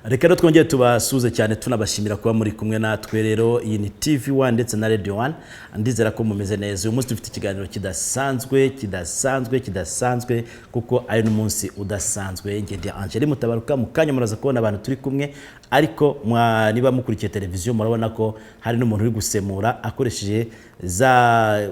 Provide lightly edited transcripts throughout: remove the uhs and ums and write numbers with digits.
Reka twongeye tubasuze cyane tunabashimira kuba muri kumwe natwe rero. Iyi ni TV1 ndetse na Radio 1. Ndizera ko mumeze neza. Uyu munsi dufite ikiganiro kidasanzwe kuko ari n'umunsi udasanzwe. Ngende Angeli Mutabaruka mu kanya muraza kubona abantu turi kumwe, ariko niba mukurikiye televiziyo murabona ko hari n'umuntu uri gusemura akoresheje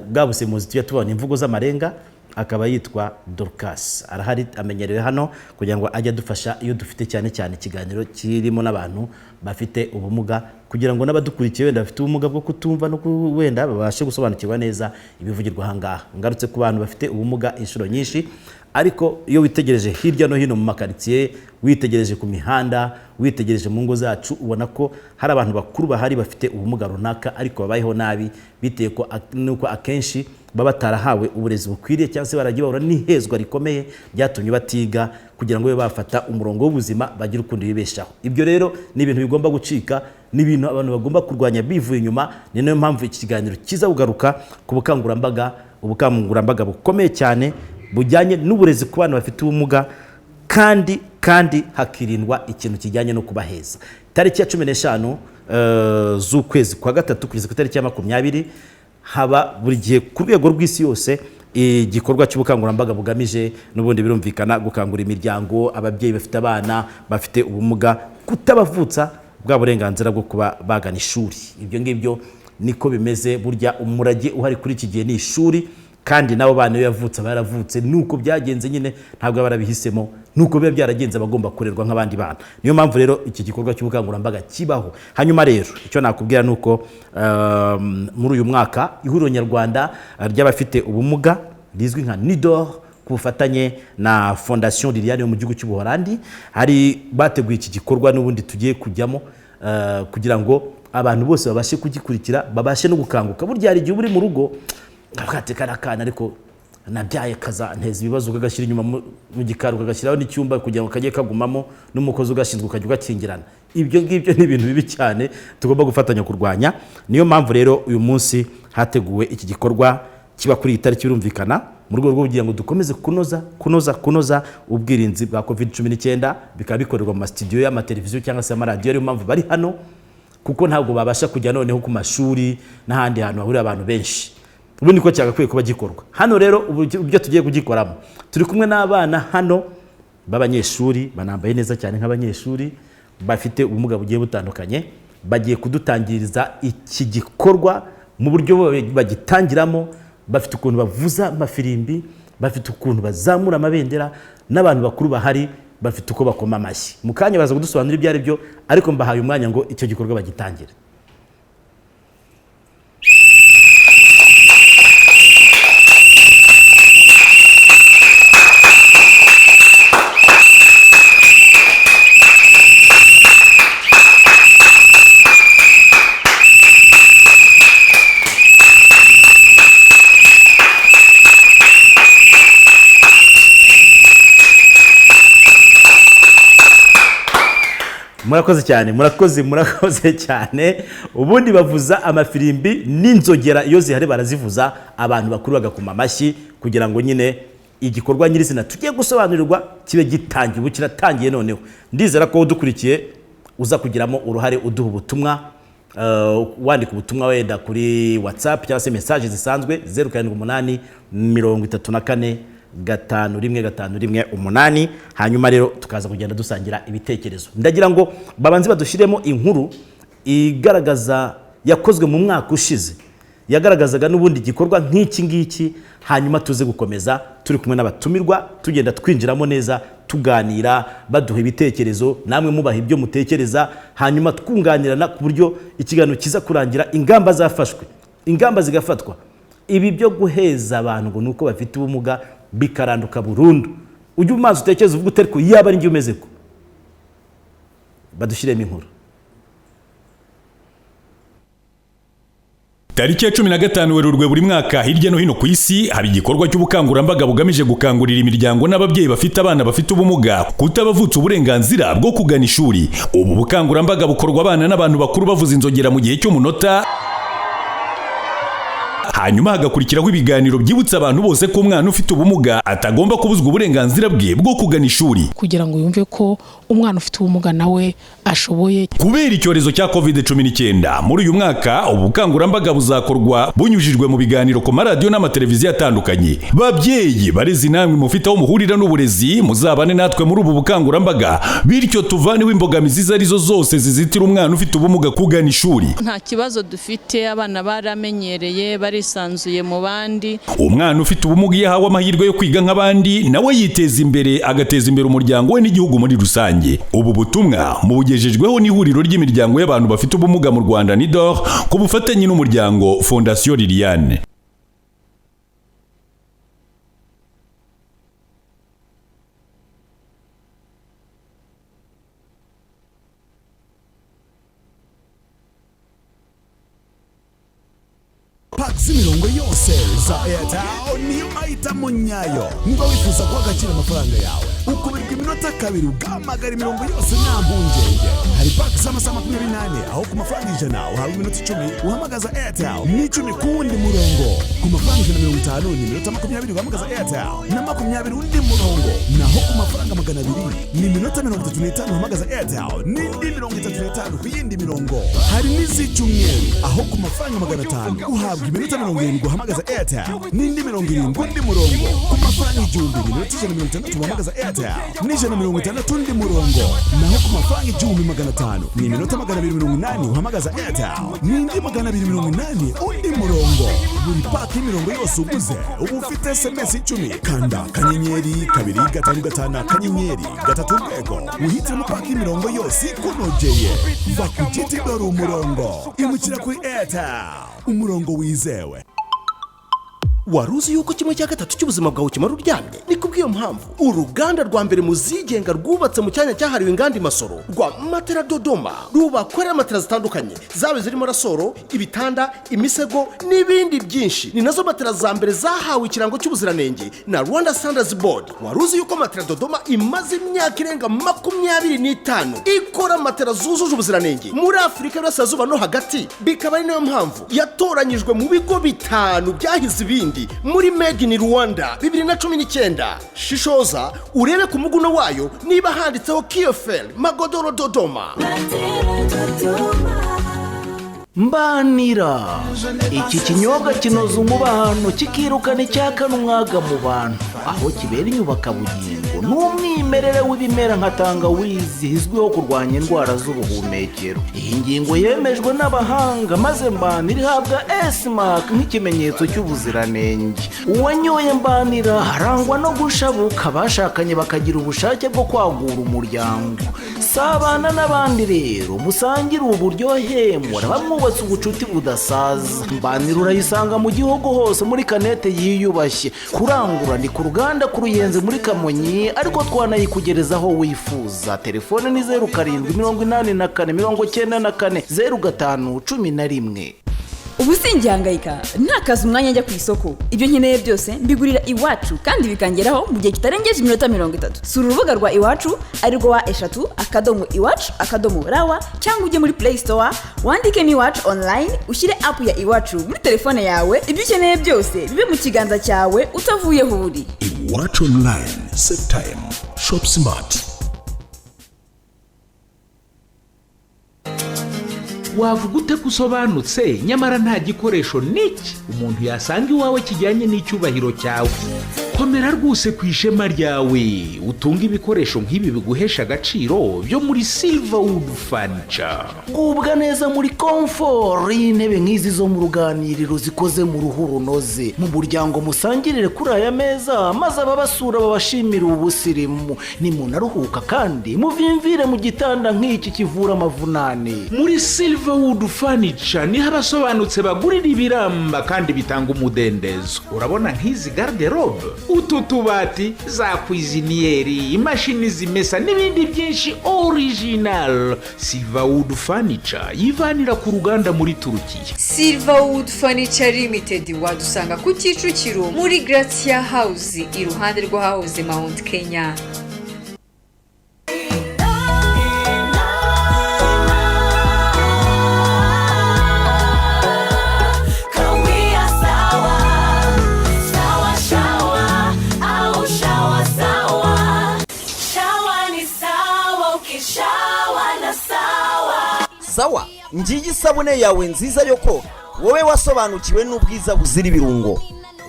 bwa busemuzi tuya tubona imvugo z'amarenga, akaba yitwa Dorcas. Arahari amenyerewe hano kugira ngo ajye dufasha iyo dufite cyane ikiganiro kirimo n'abantu bafite ubumuga, kugira ngo n'abadukurikiye wenda bafite ubumuga bwo kutumva no wenda babashe gusobanukirwa neza ibivugirwa ahangaha. Ngarutse ku bantu bafite ubumuga inshuro nyinshi, ariko iyo witegereje hirya no hino mu makaritsiye, witegereje ku mihanda, witegereje mu ngo zacu, ubona ko hari abantu bakuru bahari bafite ubumuga runaka ariko babayeho nabi biteye ko nuko akenshi baba batarahawe uburezi bukwiriye cyangwa se baragiye bahura n'ihezwa rikomeye ryatumye batiga kugira ngo bafata umurongo w'ubuzima bagira ukundi bibeshaho. Ibyo rero ni ibintu bigomba gucika, ni ibintu abantu bagomba kurwanya bivuye inyuma. Ni nayo mpamvu iki kiganiro kiza kugaruka ku bukangurambaga bukomeye cyane bujyanye n'uburezi ku bana bafite ubumuga, kandi hakirindwa ikintu kijyanye no kubaheza. Tariki ya 15 z'ukwezi kwa gatatu kugeza ku tariki ya 20 haba buri gihe ku rwego rw'isi yose igikorwa cy'ubukangurambaga bugamije n'ubundi birumvikana gukangurira imiryango, ababyeyi bafite abana bafite ubumuga, kutabavutsa bwa burenganzira bwo kuba bagana ishuri. Ibyo ngibyo niko bimeze, burya umurage uhari kuri iki gihe ni ishuri, kandi nabo bana yavutse baravutse nuko byagenze nyine, ntabwo barabihisemo, nuko biba byaragenze abagomba kurerwa nk'abandi bana. Niyo mpamvu rero iki gikorwa cy'ubukangurambaga kibaho. Hanyuma rero icyo nakubwira nuko muri uyu mwaka ihuriro nyarwanda ry'abafite ubumuga rizwi nka NUDOR ku bufatanye na Fondation Liliane yo mu gihugu cy'Ubuholandi hari bateguye iki gikorwa n'ubundi tugiye kujyamo kugira ngo abantu bose babashe kugikurikira, babashe no gukanguka. Burya hari igihe uri mu rugo akatekana kana ariko nabyaye kaza nteza ibibazo ugashyira inyuma mu gikaro ugashyiraho n'icyumba kugira ngo kajye kagumamo n'umukozi ugashinzwe ukajya ugakingirana. Ibyo ngibyo ni ibintu bibi cyane tugomba gufatanya kurwanya. Niyo mpamvu rero uyu munsi hateguwe iki gikorwa kiba kuri itariki birumvikana mu rwego rwo kugira ngo dukomeze kunoza ubwirinzi bwa COVID-19, bikaba bikorerwa mu studio y'amateleviziyo cyangwa se amaradiyo. Niyo mpamvu bari hano, kuko ntabwo babasha kujya noneho ku mashuri n'ahandi hantu hahurira abantu benshi. Ubu niko cyagakwiye kuba gikorwa hano. Rero ubyo tugiye kugikoramo, turi kumwe n'abana hano b'abanyeshuri banambaye neza cyane nk'abanyeshuri bafite ubumuga bugiye butandukanye. Bagiye kudutangiriza iki gikorwa mu buryo bagitangiramo, bafite ukuntu bavuza amafirimbi, bafite ukuntu bazamura amabendera, n'abantu bakuru bahari bafite uko bakoma amashyi. Mu kanya baza kudusobanurira ibyo ari byo, ariko mbahaye umwanya ngo icyo gikorwa bagitangire. Murakoze cyane. Ubundi bavuza amafirimbi n'inzogera, iyo zihari barazivuza, abantu bakuru bagakoma amashyi kugira ngo nyine igikorwa nyirizina tugiye gusobanurirwa kibe gitangiye. Ubu kiratangiye noneho. Ndizera ko udukurikiye uza kugiramo uruhare, uduha ubutumwa, wandika ubutumwa wenda kuri WhatsApp cyangwa se message zisanzwe 078 34 5151518. Hanyuma rero tukaza kugenda dusangira ibitekerezo. Ndagira ngo babanze badushiremo inkuru igaragaza yakozwe mu mwaka ushize, yagaragazaga n'ubundi gikorwa nk'iki ngiki. Hanyuma tuze gukomeza turi kumwe n'abatumirwa, tugenda twinjiramo neza, tuganira, baduha ibitekerezo, namwe mubaha ibyo mutekereza, hanyuma twunganirana ku buryo ikiganiro kiza kurangira ingamba zafashwe, ingamba zigafatwa. Ibi byo guheza abantu ngo nuko bafite ubumuga bikaranduka burundu. Ujye umaze utekereza uvuga uteriko yaba ari ngiye umeze ko badushyiremo inkuru. Tariki ya 15 Werurwe buri mwaka hirya no hino ku isi haba igikorwa cy'ubukangurambaga bugamije gukangurira imiryango n'ababyeyi bafite abana bafite ubumuga kutabavutsa uburenganzira bwo kugana ishuri. Ubu bukangurambaga bukorwa abana n'abantu bakuru bavuza inzogera mu gihe cy'umunota, hanyuma hagakurikiraho ibiganiro byibutsa abantu bose ko umwana ufite ubumuga atagomba kubuzwa uburenganzira bwe bwo kugana ishuri, kugira ngo yumve ko umwana ufite ubumuga nawe ashoboye. Kubera icyorezo cya COVID-19 muri uyu mwaka ubukangurambaga buzakorwa bunyujijwe mu biganiro ku maradiyo n'amateleviziyo atandukanye. Babyeyi barezi namwe mufite aho muhurira n'uburezi muzabane natwe muri ubu bukangurambaga, bityo tuvaneho imbogamizi izo arizo zose zizitira umwana ufite ubumuga kugana ishuri. Nta kibazo dufite, abana baramenyereye barisanzuye mu bandi. Umwana ufite ubumuga yahawe amahirwe yo kwiga nk'abandi nawe yiteza imbere agateza imbere umuryango we n'igihugu muri rusange. Ubu butumwa mubugejejweho n'ihuriro ry'imiryango y'abantu bafite ubumuga mu Rwanda NUDOR ku bufatanye n'umuryango Fondation Liliane. Imirongo yose za Airtel niyo mahitamo nyayo. Niba wifuza guha agaciro amafaranga yawe ukubirwa iminota kabiri ugamagara imirongo yose nta mpungenge. Hari paki z'amasaha 28 aho ku mafaranga 100 uhawe iminota 10 uhamagaza Airtel n'10 ku wundi murongo. Ku mafaranga 150 ni iminota 20 uhamagaza Airtel na 20 undi murongo. Naho ku mafaranga 200 ni iminota 35 uhamagaza Airtel n'indi 35 ku yindi mirongo. Hari n'iz'icyumweru aho ku mafaranga 500 uhabwa iminota 70 uhamagaza Airtel n'indi 70 undi murongo. Ku mafaranga 1000 iminota 150 uhamagaza Airtel n'ijana 60 undi murongo. Naho ku mafaranga 1500 ni iminota 280 uhamagaza Airtel n'indi 280 undi murongo. Buri paki y'imirongo yose uguze ubu ufite SMS 10 kanda kanyenyeri 255 kanyenyeri 3 urwego uhitiramo paki y'imirongo yose ikunogeye. Va ku giti dore umurongo imukira kuri Airtel, umurongo wizewe. Waruzi yuko 1/3 cy'ubuzima bwawe kimara uryamye? Ni kubw'iyo mpamvu uruganda rwa mbere mu zigenga rwubatse mu cyanya cyahariwe inganda Masoro rwa Matera Dodoma rubakorera matera zitandukanye zaba zirimo rasoro, ibitanda, imisego n'ibindi byinshi. Ni nazo matera za mbere zahawe ikirango cy'ubuziranenge na Rwanda Standards Board. Waruzi yuko Matera Dodoma imaze imyaka irenga 25 ikora matera zujuje ubuziranenge muri Afurika y'Iburasirazuba no hagati, bikaba ari nayo mpamvu yatoranyijwe mu bigo 5 byahize ibindi muri Made in Rwanda 2019. Shishoza urebe ku muguno wayo niba handitseho Kiofel Magodoro Dodoma. Mbanira, iki kinyobwa kinoza umubano kikirukana icyaka n'umwaga mu bantu, aho kibera inyubakabugingo n'umwimerere w'ibimera nka tangawizi izwiho kurwanya indwara z'ubuhumekero. Iyi ngingo yemejwe n'abahanga maze Mbanira ihabwa S-Mark nk'ikimenyetso cy'ubuziranenge. Uwanyoye Mbanira harangwa no gushabuka, abashakanye bakagira ubushake bwo kwagura umuryango. Sabana n'abandi rero musangira uburyohe murabamwubatse ubucuti budasaza. Mbanira urayisanga mu gihugu hose muri kanete yiyubashye. Kurangura ni ku ruganda ku Ruyenzi muri Kamonyi, ariko twanayikugerezaho wifuza. Telefone ni 0784940511. Ubu sinjyangayika ntakaza umwanya njya ku isoko. Ibyo nkeneye byose mbigurira iwacu kandi bikangeraho mu gihe kitarengeje iminota 30. Sura urubuga rwa iwacu arirwo wa eshatu@iwacu.rawa cyangwa ujye muri Play Store wandike ni iwacu online, ushyire app ya iwacu muri telefone yawe. Ibyo ukeneye byose bibe mu kiganza cyawe utavuye aho uri. Iwacu online, save time, shop smart. Wavuga ute kusobanutse nyamara nta gikoresho n'iki umuntu yasanga iwawe kijyanye n'icyubahiro cyawe? Komera rwose ku ishema ryawe, utunga ibikoresho nk'ibi biguhesha agaciro byo muri Silverwood Furniture. Gubwa neza muri comfort, intebe nk'izi zo mu ruganiriro zikoze mu ruhu runoze. Mu muryango musangirire kuri aya meza maze ababasura babashimira ubusirimu. Nimunaruhuka kandi muvimvire mu gitanda nk'iki kivura amavunane. Muri Silverwood Furniture niho abasobanutse bagurira ibiramba kandi bitanga umudendezo. Urabona nk'izi garde robe utu tubati, za kwiziniyeri, imashini zimesa n'ibindi byinshi original. Silverwood Furniture yivanira ku ruganda muri Turukiya. Silverwood Furniture Limited wadusanga ku Kicukiro muri Gracia House iruhande rw'ahahoze Mount Kenya. Sawa, ngiyi isabune yawe nziza yo koga, wowe wasobanukiwe n'ubwiza buzira ibirungo.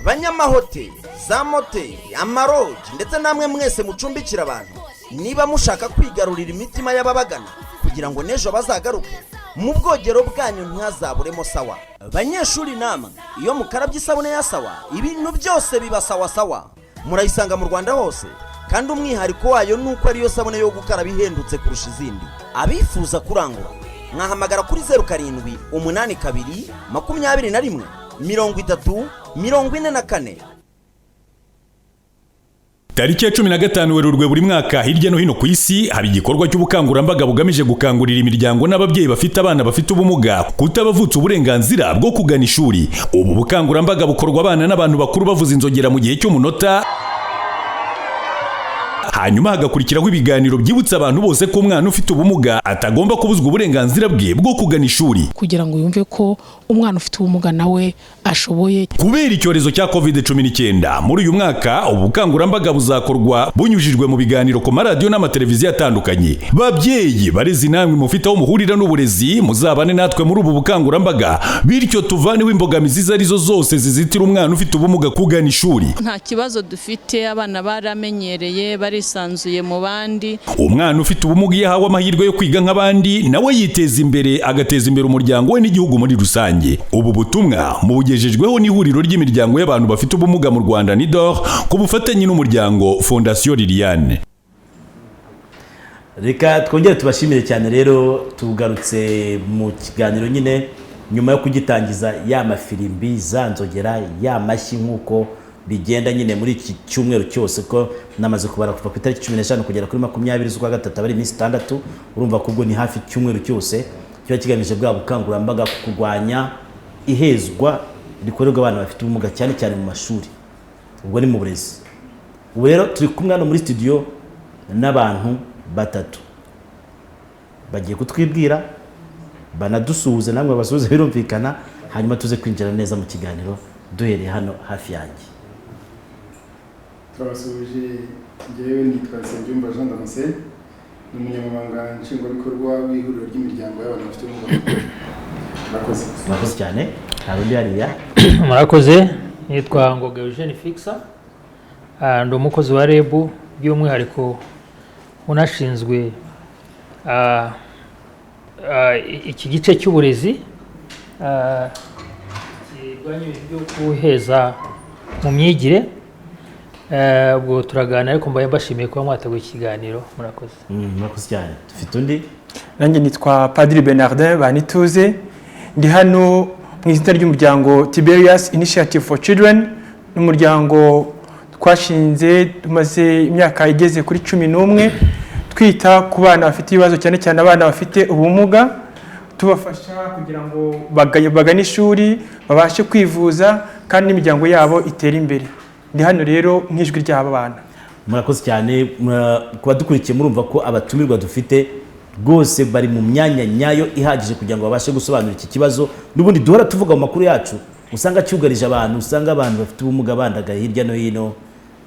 Banyamahoteli, za moteli, amaroji ndetse namwe mwese mucumbikira abantu, niba mushaka kwigarurira imitima y'ababagana kugira ngo nejo bazagaruke, mu bwogero bwanyu ntazaburemo Sawa. Banyeshuri namwe, iyo mukarabye isabune ya Sawa, ibintu byose biba sawa sawa. Murayisanga mu Rwanda hose, kandi umwihariko wayo nuko ariyo sabune yo gukaraba ihendutse kurusha izindi. Abifuza kurangura mwahamagara kuri 0782213044. Tariki ya 15 Werurwe buri mwaka hirya no hino ku isi haba igikorwa cy'ubukangurambaga bugamije gukangurira imiryango n'ababyeyi bafite abana bafite ubumuga kutabavutsa uburenganzira bwo kugana ishuri. Ubu bukangurambaga bukorwa abana n'abantu bakuru bavuza inzogera mu gihe cy'umunota, hanyuma hagakurikiraho ibiganiro byibutsa abantu bose ko umwana ufite ubumuga atagomba kubuzwa uburenganzira bwe bwo kugana ishuri, kugira ngo yumve ko umwana ufite ubumuga nawe ashoboye. Kubera icyorezo cya COVID-19 muri uyu mwaka ubukangurambaga buzakorwa bunyujijwe mu biganiro ku maradiyo n'amateleviziyo atandukanye. Babyeyi barezi namwe mufite aho muhurira n'uburezi, muzabane natwe muri ubu bukangurambaga, bityo tuvaneho imbogamizi arizo zose zizitira umwana ufite ubumuga kugana ishuri. Nta kibazo dufite, abana baramenyereye barisanzuye mu bandi. Umwana ufite ubumuga yahawe amahirwe yo kwiga nk'abandi, nawe yiteza imbere agateza imbere umuryango we n'igihugu muri rusange. Ubu butumwa mubugejejweho n'ihuriro ry'imiryango y'abantu bafite ubumuga mu Rwanda NUDOR ku bufatanye n'umuryango Fondation Liliane. Reka twongere tubashimire cyane rero, tugarutse mu kiganiro nyine nyuma yo kugitangiza ya mafirimbi, za nzogera, ya mashyi nk'uko bigenda nyine muri iki cyumweru cyose, ko namaze kubara kuva ku itariki 15 kugera kuri 20 z'ukwa gatatu, abari iminsi 6. Urumva ko ubwo ni hafi icyumweru cyose kiba kigamije bwa bukangurambaga kurwanya ihezwa rikorerwa abana bafite ubumuga cyane cyane mu mashuri, ubwo ni mu burezi. Ubu rero turi kumwe hano muri studio n'abantu batatu bagiye kutwibwira, banadusuhuze namwe basuhuze birumvikana, hanyuma tuze kwinjira neza mu kiganiro duhereye hano hafi yanjye. Turabasuhuje, njyewe nitwa Sebyumba Jean Damascene, ni umunyamabanga nshingwabikorwa w'ihuriro ry'imiryango y'abantu bafite ubumuga. Murakoze cyane. Harundi hariya. Murakoze, nitwa Ngoga Eugene Fixa, ndi umukozi wa REB by'umwihariko unashinzwe iki gice cy'uburezi kirwanya ibyo guheza mu myigire. Ubwo turaganira, ariko mbaye mbashimiye kuba mwateguye ikiganiro. Murakoze. Murakoze cyane. Dufite undi. Nanjye nitwa Padiri Bernardin Banituze, ndi hano mu izina ry'umuryango Tiberius Initiative for Children, n'umuryango twashinze tumaze imyaka igeze kuri 11 twita ku bana bafite ibibazo, cyane cyane abana bafite ubumuga, tubafasha kugira ngo bagane ishuri, babashe kwivuza, kandi n'imiryango yabo itera imbere. Ndi hano rero nk'ijwi ry'aba bana. Murakoze cyane. Kuba dukurikiye murumva ko abatumirwa dufite rwose bari mu myanya nyayo ihagije kugira ngo babashe gusobanura iki kibazo. N'ubundi duhora tuvuga mu makuru yacu, usanga cyugarije abantu, usanga abantu bafite ubumuga bandagaye hirya no hino,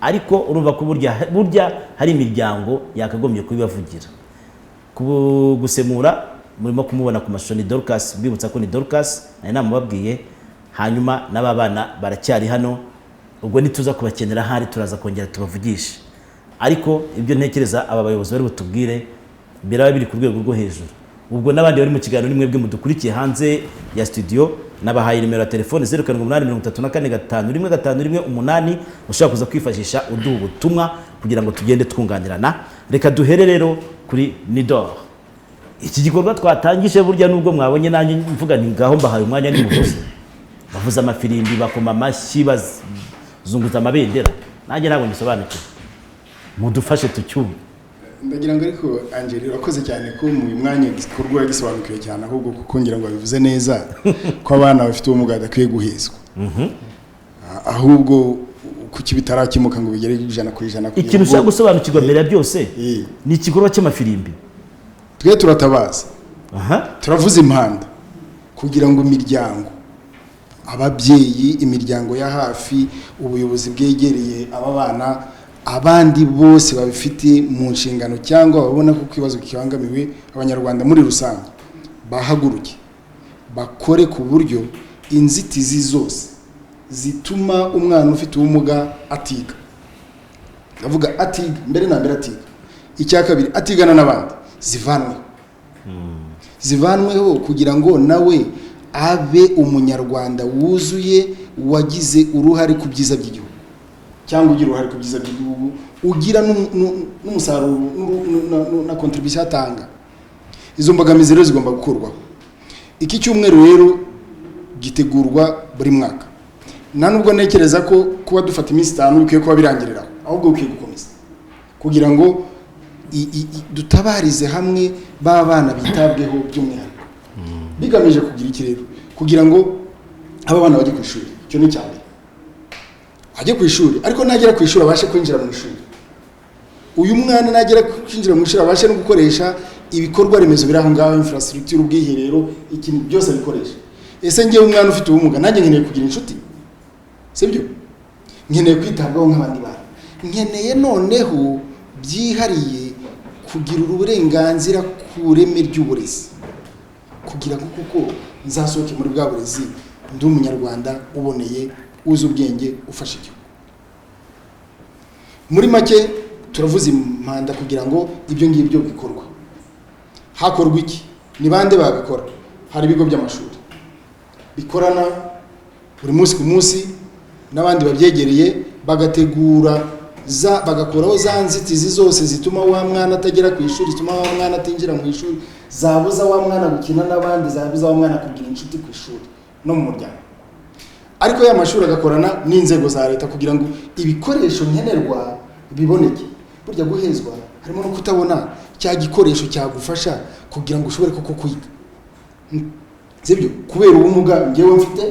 ariko urumva ko burya hari imiryango yakagombye kubibavugira. Gusemura murimo kumubona ku mashusho ni Dorcas, bibutsa ko ni Dorcas nari namubabwiye, hanyuma n'aba bana baracyari hano, ubwo nituza kubakenera hari turaza kongera tubavugisha. Ariko ibyo ntekereza aba bayobozi bari butubwire biraba biri ku rwego rwo hejuru. Ubwo n'abandi bari mu kiganiro nimwe bwe mudukurikiye hanze ya studio, nabahaye nimero ya telefone 0783451118 ushaka kuza kwifashisha uduha ubutumwa kugira ngo tugende twunganirana. Reka duhere rero kuri NUDOR. Iki gikorwa twatangije burya nubwo mwabonye nanjye mvuga nti ngaho mbahaye umwanya ni muvuze, bavuza amafirimbi, bakoma amashyi, bazunguza amabendera. nanjye ntabwo mbisobanukiwe mudufashe tucyumve. Ndagira ngo ariko Angeli urakoze cyane ko mu mwanya gikorwa yagisobanukiwe cyane ahubwo kuko ngira ngo bivuze neza ko abana bafite ubumuga badakwiye guhezwa. Ahubwo kuki bitarakimuka ngo bigere 100%. Ikintu ushaka gusobanukirwa mbere ya byose ni igikorwa cy'amafirimbi. Twe turatabaza. Turavuza impanda kugira ngo imiryango, ababyeyi, imiryango ya hafi, ubuyobozi bwegereye aba bana, abandi bose babifite mu nshingano cyangwa babona ko kibazo kibangamiwe abanyarwanda muri rusange bahaguruke bakore ku buryo inzitizi zose zituma umwana ufite ubumuga atiga. Ndavuga atiga mbere na mbere atiga. Icya kabiri atigana n'abandi zivanweho kugira ngo nawe abe umunyarwanda wuzuye wagize uruhare ku byiza by'igihugu cyangwa ugira uruhare ku byiza by'igihugu ugira n'umusaruro na contribution atanga. Izo mbogamizi rero zigomba gukorwa. Iki cyumweru rero gitegurwa buri mwaka. Nubwo nekereza ko kuba dufata iminsi 5 bikwiye kuba birangiriraho ahubwo bikwiye gukomeza kugira ngo dutabarize hamwe b'abana bitabweho by'umwihariko bigamije kugira iki rero kugira ngo aba bana bajye ku ishuri. Cyo ni cyane ajye ku ishuri ariko nagera ku ishuri abashe kwinjira mu ishuri. Uyu mwana nagera kwinjira mu ishuri abashe no gukoresha ibikorwa remezo biraho ngaho, infrastructure, ubwiherero, ikintu byose bikoresha. Ese ngiye umwana ufite ubumuga nanjye nkeneye kugira inshuti, sibyo? Nkeneye kwitabwaho nk'abandi bana, nkeneye noneho byihariye kugira uburenganzira ku reme ry'uburezi, kugira ngo kuko nzasohoke muri bwa burezi ndi umunyarwanda uboneye, uzi ubwenge, ufashe igihugu. Muri make turavuze impanda kugira ngo ibyo ngibyo bikorwa. Hakorwa iki? Ni bande babikora? Hari ibigo by'amashuri bikorana buri munsi ku munsi n'abandi babyegereye, bagategura bagakoraho za nzitizi zose zituma wa mwana atagera ku ishuri, zituma wa mwana atinjira mu ishuri, zabuza wa mwana gukina n'abandi, zabuza wa mwana kugira inshuti ku ishuri no mu muryango. Ariko ya mashuri agakorana n'inzego za leta kugira ngo ibikoresho nkenerwa biboneke. Burya guhezwa harimo no kutabona cya gikoresho cyagufasha kugira ngo ushobore koko kwiga. Zibyo kubera ubumuga ngewe mfite,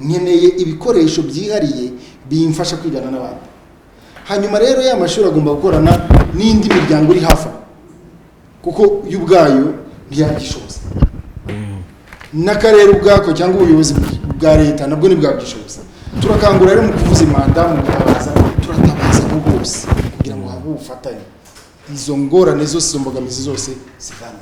nkeneye ibikoresho byihariye bimfasha kwigana n'abandi. Hanyuma rero ya mashuri agomba gukorana n'indi miryango iri hafi, kuko y'ubwayo ntiyagishoboza. N'akarere ubwako cyangwa ubuyobozi bwa leta nabwo ntibwagishoboza. Turakangurira rero mu kuvuza impanda, mu gutabaza, turatabaza bose kugira ngo habe ubufatanye, izo ngorane zose, izo mbogamizi zose zivane.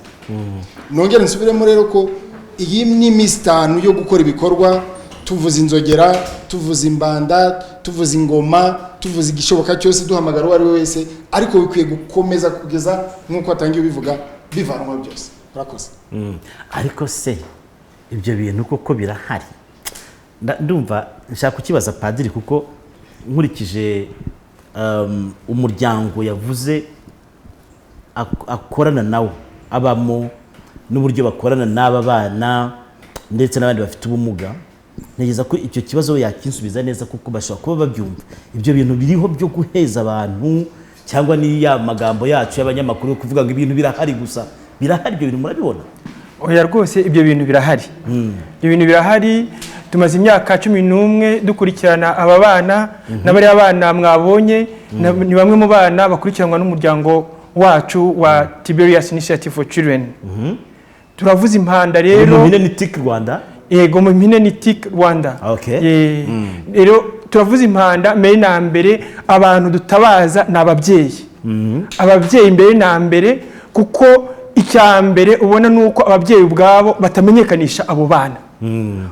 Nongere nsubiremo rero ko iyi ni iminsi 5 yo gukora ibikorwa, tuvuza inzogera, tuvuza imbanda, tuvuza ingoma, tuvuza igishoboka cyose, duhamagara uwo ari we wese, ariko bikwiye gukomeza kugeza nk'uko atangiye bivuga bivanwa byose. Urakoze. Ariko se ibyo bintu koko birahari? Ndumva nshaka kukibaza padiri, kuko nkurikije umuryango yavuze akorana nawo, abamo n'uburyo bakorana n'aba bana ndetse n'abandi bafite ubumuga, ntegeza ko icyo kibazo yakinsubiza neza, kuko bashobora kuba babyumva ibyo bintu biriho byo guheza abantu, cyangwa ni ya magambo yacu y'abanyamakuru yo kuvuga ngo ibintu birahari gusa. Birahari ibyo bintu, murabibona? Oya rwose ibyo bintu birahari. Ibyo bintu birahari. Tumaze imyaka 11 dukurikirana aba bana, n'abari abana mwabonye ni bamwe mu bana bakurikiranwa n'umuryango wacu wa Tiberius Initiative for Children. Turavuza impanda rero mu mpine ni TIC Rwanda. Yego, mu mpine ni TIC Rwanda. Okay. Rero turavuza impanda mbere na mbere, abantu dutabaza n'ababyeyi. Ababyeyi mbere na mbere, kuko icya mbere ubona nuko ababyeyi ubwabo batamenyekanisha abo bana.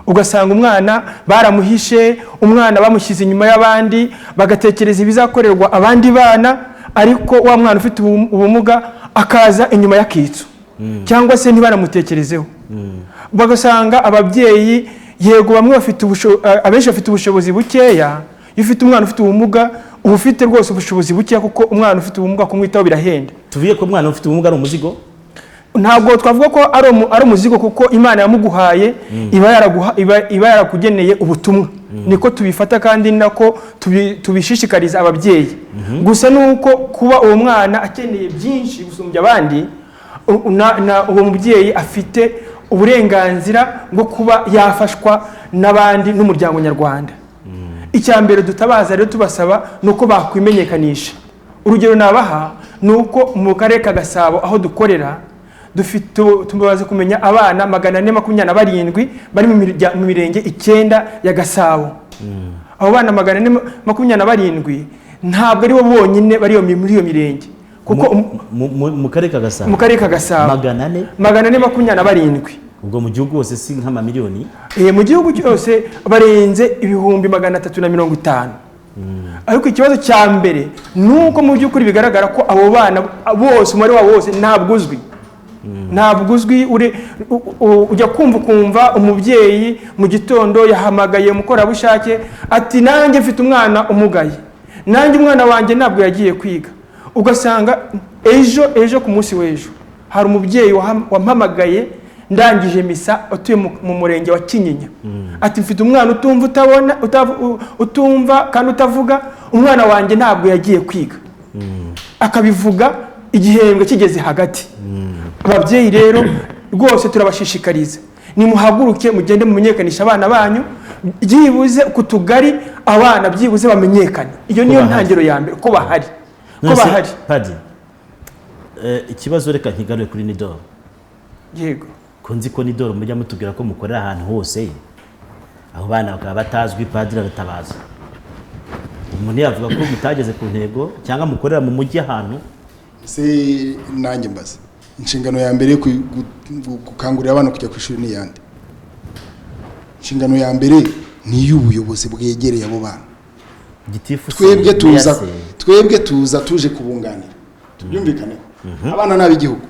Ugasanga umwana baramuhishe, umwana bamushyize inyuma y'abandi, bagatekereza ibizakorerwa abandi bana, ariko wa mwana ufite ubumuga akaza inyuma y'akitso, cyangwa se ntibaramutekerezeho. Bagasanga ababyeyi, yego bamwe bafite abenshi bafite ubushobozi bukeya. Iyo ufite umwana ufite ubumuga, uba ufite rwose ubushobozi bukeya, kuko umwana ufite ubumuga kumwitaho birahenda. Tuvuye ko umwana ufite ubumuga ari umuzigo? ntabwo twavuga ko ari umuzigo kuko Imana yamuguhaye iba yarakugeneye ubutumwa niko tubifata kandi nako tubishishikariza ababyeyi gusa nuko kuba uwo mwana akeneye byinshi gusumbya abandi uwo mubyeyi afite uburenganzira bwo kuba yafashwa n'abandi n'umuryango nyarwanda. Icyambere dutabaza rero tubasaba nuko bakwimenyekanisha. Urugero nabaha nuko mu karere ka Gasabo aho dukorera tumaze kumenya abana 427 bari mu mirenge 9 ya Gasabo. Abo bana 427 ntabwo ari bo bonyine bari muri iyo mirenge kuko mu karere ka Gasabo 427 ubwo mu gihugu hose si nk'ama miliyoni mu gihugu cyose barenze ibihumbi 350. Ariko ikibazo cya mbere nuko mu by'ukuri bigaragara ko abo bana bose umubare wabo wose ntabwo uzwi ujya kumva umubyeyi mu gitondo yahamagaye umukorerabushake ati nanjye mfite umwana umugaye, nanjye umwana wanjye ntabwo yagiye kwiga. Ugasanga ejo ku munsi w'ejo hari umubyeyi wampamagaye ndangije misa utuye mu murenge wa Kinyinya ati mfite umwana utumva kandi utavuga, umwana wanjye ntabwo yagiye kwiga. Akabivuga igihembwe kigeze hagati. Ababyeyi rero rwose turabashishikariza nimuhaguruke mugende mumenyekanisha abana banyu byibuze kutugari abana byibuze bamenyekane. Iyo niyo ntangiro ya mbere ko bahari. Padi ikibazo reka nkigarure kuri NUDOR. Yego kunzi ko NUDOR mujya mutubwira ko mukorera ahantu hose aho bana bakaba batazwi Padiri aratabaza. Umuntu yavuga ko mutageze ku ntego cyangwa mukorera mu mujyi ahantu se nanjye mbaza inshingano ya mbere gukangurira abana kujya ku ishuri ni yande. Inshingano ya mbere ni y'ubuyobozi bwegereye abo bana. Twebwe tuza tuje kubunganira tubyumvikane. Abana n'ab'igihugu.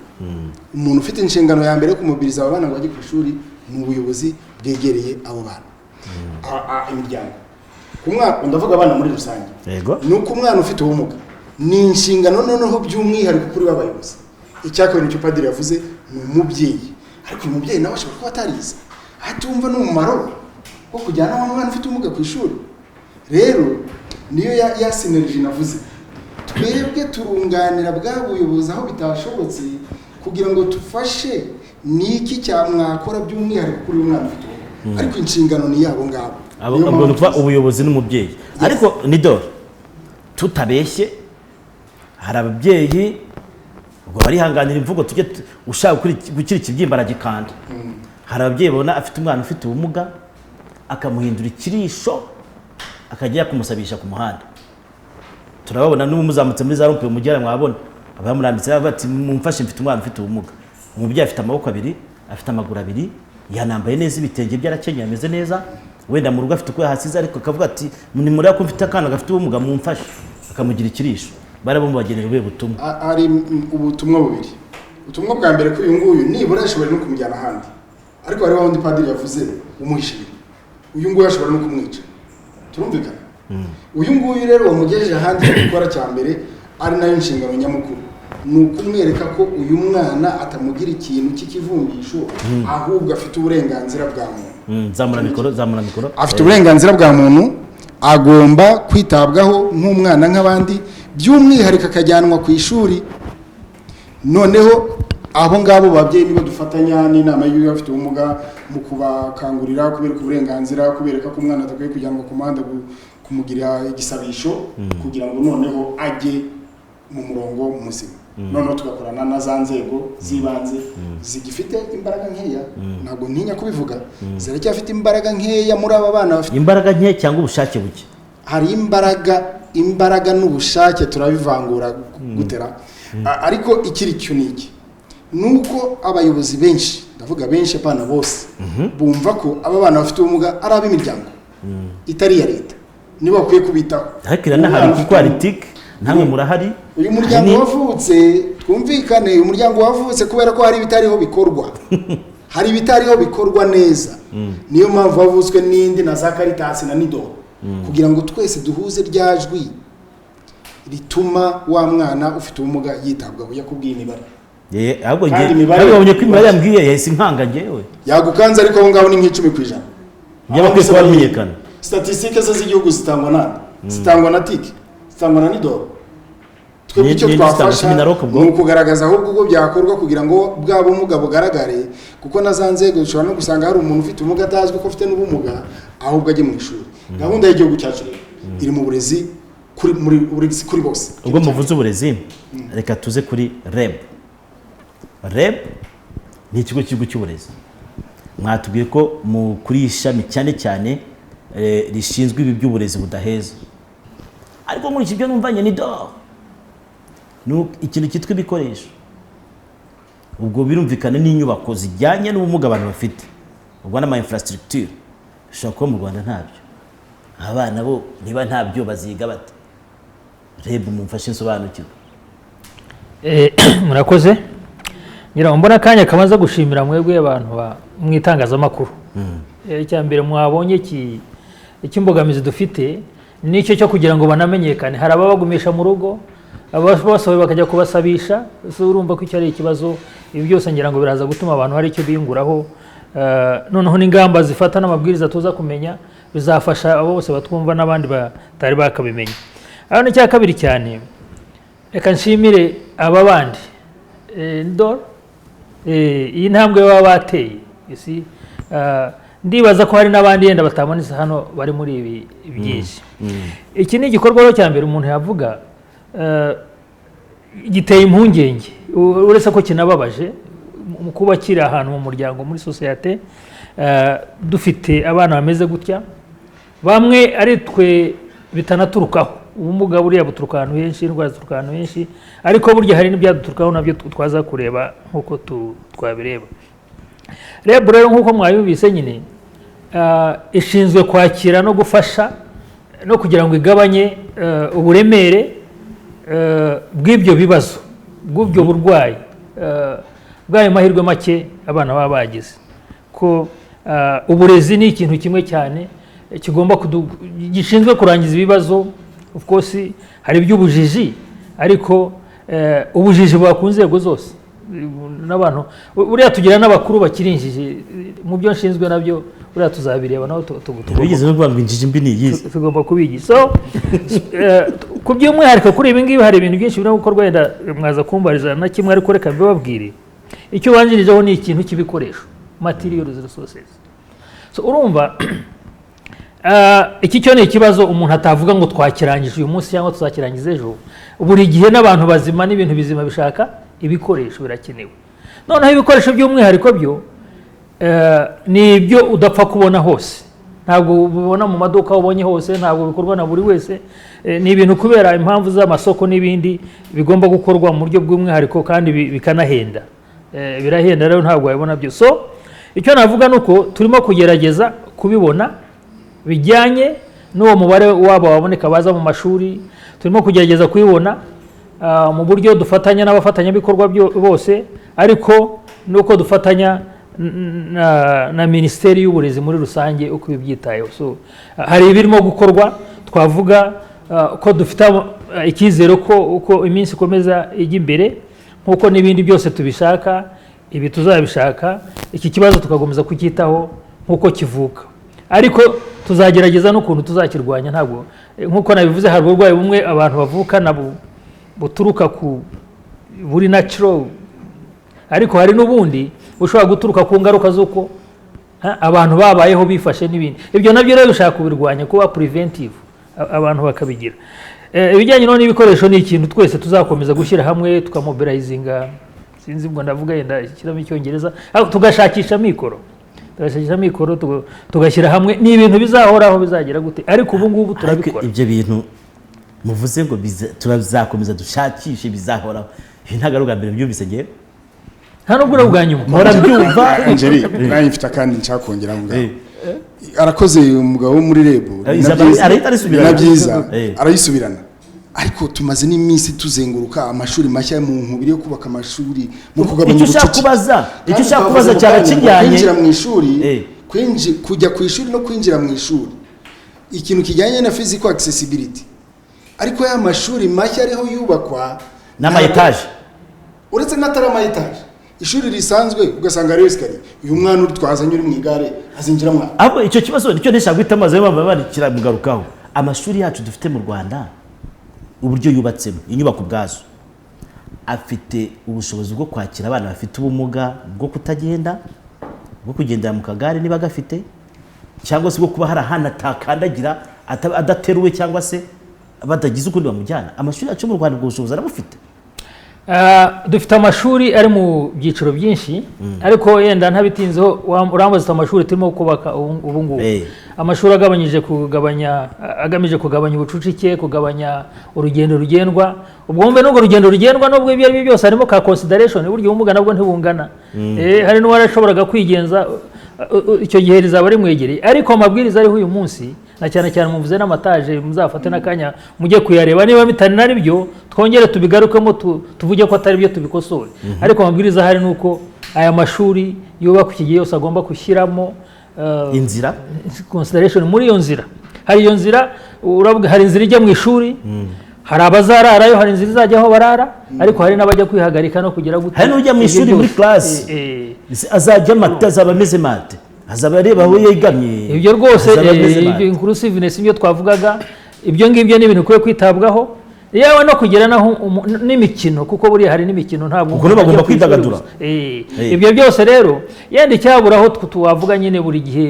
Umuntu ufite inshingano ya mbere kumubiriza abana ngo bajye ku ishuri ni ubuyobozi bwegereye abo bana. Imiryango kumwana ndavuga abana muri rusange nuko umwana ufite ubumuga ni inshingano noneho by'umwihariko kuri babayobozi. Icyakabiri cyo Padiri yavuze ni umubyeyi, ariko uyu mubyeyi nawe ashobora kuba atarize atumva n'umumaro wo kujyana umwana ufite ubumuga ku ishuri. Rero niyo ya synergy navuze, twebwe turunganira bwa buyobozi aho bitashobotse kugira ngo tufashe niki cyamwakora by'umwihariko kuri umwana ufite ubumuga, ariko inshingano ni yabo ngabo. Abo nuva ubuyobozi n'umubyeyi. Ariko NUDOR tutabeshye hari ababyeyi ubwo barihanganira imvugo tujye ushaka gukira ikibyimba aragikanda. Hari ababyeyi bona afite umwana ufite ubumuga akamuhindura ikirisho akajya kumusabisha ku muhanda. Turababona n'umuzamutse muri za rompe mu gihe mwabona abamurambitse bati mumfashe mfite umwana ufite ubumuga. Umubyeyi afite amaboko abiri, afite amaguru abiri, yanambaye neza ibitenge byarakenyeye ameze neza, wenda mu rugo afite uko hasize ariko akavuga ati ni muri ako mfite akana gafite ubumuga mumfashe, akamugira ikirisho. Barabagenera ube butumwa. Ari ubutumwa bubiri. Ubutumwa bwa mbere ko uyu nguyu nibura ashobora no kumujyana ahandi, ariko hari wundi Padiri yavuze umuhishira. Uyu nguyu ashobora no kumwica. Turumvikana. Uyu nguyu rero wamugejeje ahandi gukora cya mbere ari nayo inshingano nyamukuru ni ukumwereka ko uyu mwana atamugira ikintu cy'ikivumbisho ahubwo afite uburenganzira bwa muntu. Zamura mikoro. Afite uburenganzira bwa muntu, agomba kwitabwaho nk'umwana nk'abandi, by'umwihariko akajyanwa ku ishuri. Noneho abo ngabo babyeyi nibo dufatanya n'inama y'abafite ubumuga mu kubakangurira kubereka uburenganzira, kubereka ko umwana adakwiye kujyanwa ku muhanda kumugira igisabisho kugira ngo noneho ajye mu murongo muzima. Noneho tugakorana na za nzego z'ibanze zigifite imbaraga nkeya, ntabwo ntinya kubivuga, ziracyafite imbaraga nkeya muri aba bana bafite imbaraga nke cyangwa ubushake buke. Hari imbaraga n'ubushake turabivangura gutera. Ariko ikiri cyo niki nuko abayobozi benshi, ndavuga benshi apana bose, bumva ko aba bana bafite ubumuga ari ab'imiryango itari ya leta, niba bakwiye kubitaho. Ariko iranahabi kuko ari tik ntamwe murahari. Uyu muryango wavutse twumvikane, umuryango wavutse kubera ko hari ibitariho bikorwa. Hari ibitariho bikorwa neza. Niyo mpamvu wavutswe n'indi na za Caritas na NUDOR kugira ngo twese duhuze ryajwi rituma wa mwana ufite ubumuga yitabwaho. Yakubwiye imibare ahubwo babonye ko imibare yambwiye yahise inkanga njyewe yagukanze ariko aho ngaho ni nk'10%. Byabakwiye kuba bimenyekana. Statistique z'igihugu zitangwa nande? Zitangwa na TIC, zitangwa na NUDOR. Twebwe icyo twafasha ni ukugaragaza ahubwo ubwo byakorwa kugira ngo bwa bumuga bugaragare, kuko na za nzego ushobora no gusanga hari umuntu ufite ubumuga atazwi ko afite n'ubumuga ahubwo ajye mu ishuri. Gahunda y'igihugu cyacu iri mu burezi kuri bose. Ubwo muvuze uburezi reka tuze kuri REB. REB ni ikigo cy'uburezi. Mwatubwiye ko kuri ishami cyane cyane rishinzwe ibi by'uburezi budaheza, ariko muri iki byo numvanye ni ikintu cyitwa ibikoresho. Ubwo birumvikana n'inyubako zijyanye n'ubumuga abantu bafite, ubwo n'ama infrastructure ushobora kuba mu Rwanda ntabyo. Abana bo niba ntabyo baziga bate? REB mumfashe nsobanukirwa. Murakoze. Ngira mbona kanya kamaze gushimira mwebwe abantu mu itangazamakuru. Cyambere mwabonye ikimbogamizi dufite nicyo cyo kugira ngo banamenyekane. Hari ababagumisha mu rugo, abasohoye bakajya kubasabisha, urumva ko icyo ari ikibazo. Ibi byose ngira ngo biraza gutuma abantu hari icyo biyunguraho. Noneho n'ingamba zifata n'amabwiriza tuza kumenya bizafasha abo bose batwumva n'abandi batari bakabimenya. Aho ni cya kabiri cyane, reka nshimire aba bandi NUDOR iyi ntambwe baba bateye. Ndibaza ko hari n'abandi yenda batabonetse hano bari muri ibi byinshi. Iki ni igikorwa cya mbere umuntu yavuga giteye impungenge, uretse ko kinababaje mu kuba kiri ahantu mu muryango, muri sosiyete dufite abana bameze gutya, bamwe ari twe bitanaturukaho. Ubumuga buriya buturuka ahantu henshi, indwara zituruka ahantu henshi, ariko burya hari n'ibyaduturukaho nabyo twaza kureba nk'uko twabireba. REB rero nk'uko mwayumvise nyine ishinzwe kwakira no gufasha no kugira ngo igabanye uburemere bw'ibyo bibazo, bw'ubyo burwayi, bw'ayo mahirwe make abana baba bagize. Ko uburezi ni ikintu kimwe cyane kigomba gishinzwe kurangiza ibibazo. Of course hari iby'ubujiji, ariko ubujiji buba ku nzego zose n'abantu. Buriya tugira n'abakuru bakirinjije mu byo nshinzwe nabyo, buriya tuzabireba naho tugeze no kuvuga injiji mbi ni yize, tugomba kubigisha. So ku by'umwihariko kuri ibi ngibi hari ibintu byinshi biri gukorwa, wenda mwaza kumbariza na kimwe, ariko reka mbibabwire. Icyo banjirijeho ni ikintu cy'ibikoresho, material resources. So urumva iki cyo ni ikibazo umuntu atavuga ngo twakirangije uyu munsi cyangwa tuzakirangiza ejo. Buri gihe n'abantu bazima n'ibintu bizima bishaka ibikoresho, birakenewe. Noneho ibikoresho by'umwihariko byo ni ibyo udapfa kubona hose, ntabwo ubibona mu maduka ubonye hose, ntabwo bikorwa na buri wese. Ni ibintu kubera impamvu z'amasoko n'ibindi bigomba gukorwa mu buryo bw'umwihariko kandi bikanahenda. Birahenda rero ntabwo wabibona byose. So icyo navuga nuko turimo kugerageza kubibona bijyanye n'uwo mubare wabo waboneka baza mu mashuri. Turimo kugerageza kubibona mu buryo dufatanya n'abafatanyabikorwa bose, ariko nuko dufatanya na Minisiteri y'Uburezi muri rusange uko ibyitayeho. So hari ibirimo gukorwa, twavuga ko dufite icyizere ko uko iminsi ikomeza ijya imbere, nk'uko n'ibindi byose tubishaka, ibi tuzabishaka, iki kibazo tukakomeza kucyitaho nk'uko kivuka. Ariko tuzagerageza n'ukuntu tuzakirwanya. Ntabwo nk'uko nabivuze, hari uburwayi bumwe abantu bavuka nabo buturuka ku buri natural, ariko hari n'ubundi ushobora guturuka ku ngaruka z'uko abantu babayeho bifashe n'ibindi. Ibyo nabyo rero dushaka kubirwanya, kuba preventive, abantu bakabigira. Ibijyanye n'ibikoresho ni ikintu twese tuzakomeza gushyira hamwe, tukamobilizinga, sinzi ngo ndavuga yenda kiramo icyongereza, tugashakisha mikoro, tugashyira hamwe. Ni ibintu bizahoraho, bizagera gute, ariko ubu ngubu turabikora. Ibyo bintu muvuze ngo turazakomeza dushakishe bizahoraho, ntabwo ari ubwa mbere byumvise ngewe, nta nubwo ari ubwa nyuma. Mpora byumva. Angeli nanjye mfite akandi nshaka kongera ngaho. Arakoze umugabo wo muri REB, na byiza arayisubirana, ariko tumaze n'iminsi tuzenguruka amashuri mashya mu nkubiri yo kubaka amashuri mu kugabanya ubucucike. Icyo ushaka kubaza cyane kijyanye kwinjira mu ishuri, kujya ku ishuri no kwinjira mu ishuri, ikintu kijyanye na physical accessibility. Ariko ya mashuri mashya ariho yubakwa n'ama etaje, uretse n'atari ama etaje ishuri risanzwe ugasanga ari esikariye uyu mwana twazanye uri mu igare azinjira mwana abo icyo kibazo nicyo ntishaka guhita amaze baba barikira mugarukaho amashuri yacu dufite mu Rwanda uburyo yubatsemo inyubako bwazo afite ubushobozi bwo kwakira abana bafite ubumuga bwo kutagenda bwo kugendera mu kagare niba gafite cyangwa se bwo kuba hari ahantu atakandagira adateruwe cyangwa se badagize ukundi bamujyana amashuri yacu mu Rwanda ubwo bushobozi arabufite dufite amashuri ari mu byiciro byinshi ariko yenda ntabitinzeho urambaza amashuri turimo kubaka ubu ngubu amashuri agamije kugabanya ubucucike kugabanya urugendo rugendwa ubwo mbe n'ubwo rugendo rugendwa n'ubwo ibyo ari byo byose harimo ka consideration buryo ubumuga nabwo ntibungana hari n'uwarashoboraga kwigenza icyo gihe rizaba rimwegereye ariko amabwiriza ariho uyu munsi na cyane cyane muvuze n'amataje muzafate n'akanya mujye kuyareba niba bitari nari byo twongere tubigarukemo tuvuge ko atari byo tubikosore ariko amabwiriza hari nuko aya mashuri yubaka iki gihe yose agomba gushyiramo inzira consideration muri iyo nzira hari iyo nzira uravuga hari inzira ijya mu ishuri hari abazararayo hari inzira izajyaho barara ariko hari n'abajya kwihagarika no kugira gute hari n'ujya mu ishuri muri class azajya mate azaba ameze mate azaba areba aho yegamye ibyo rwose inclusiveness ibyo twavugaga ibyo ngibyo ni ibintu kwiye kwitabwaho yewe no kugera naho n'imikino kuko buri hari n'imikino ntabwo kuko bagomba kwidagadura ibyo byose rero yenda cyaburaho tuwavuga nyine buri gihe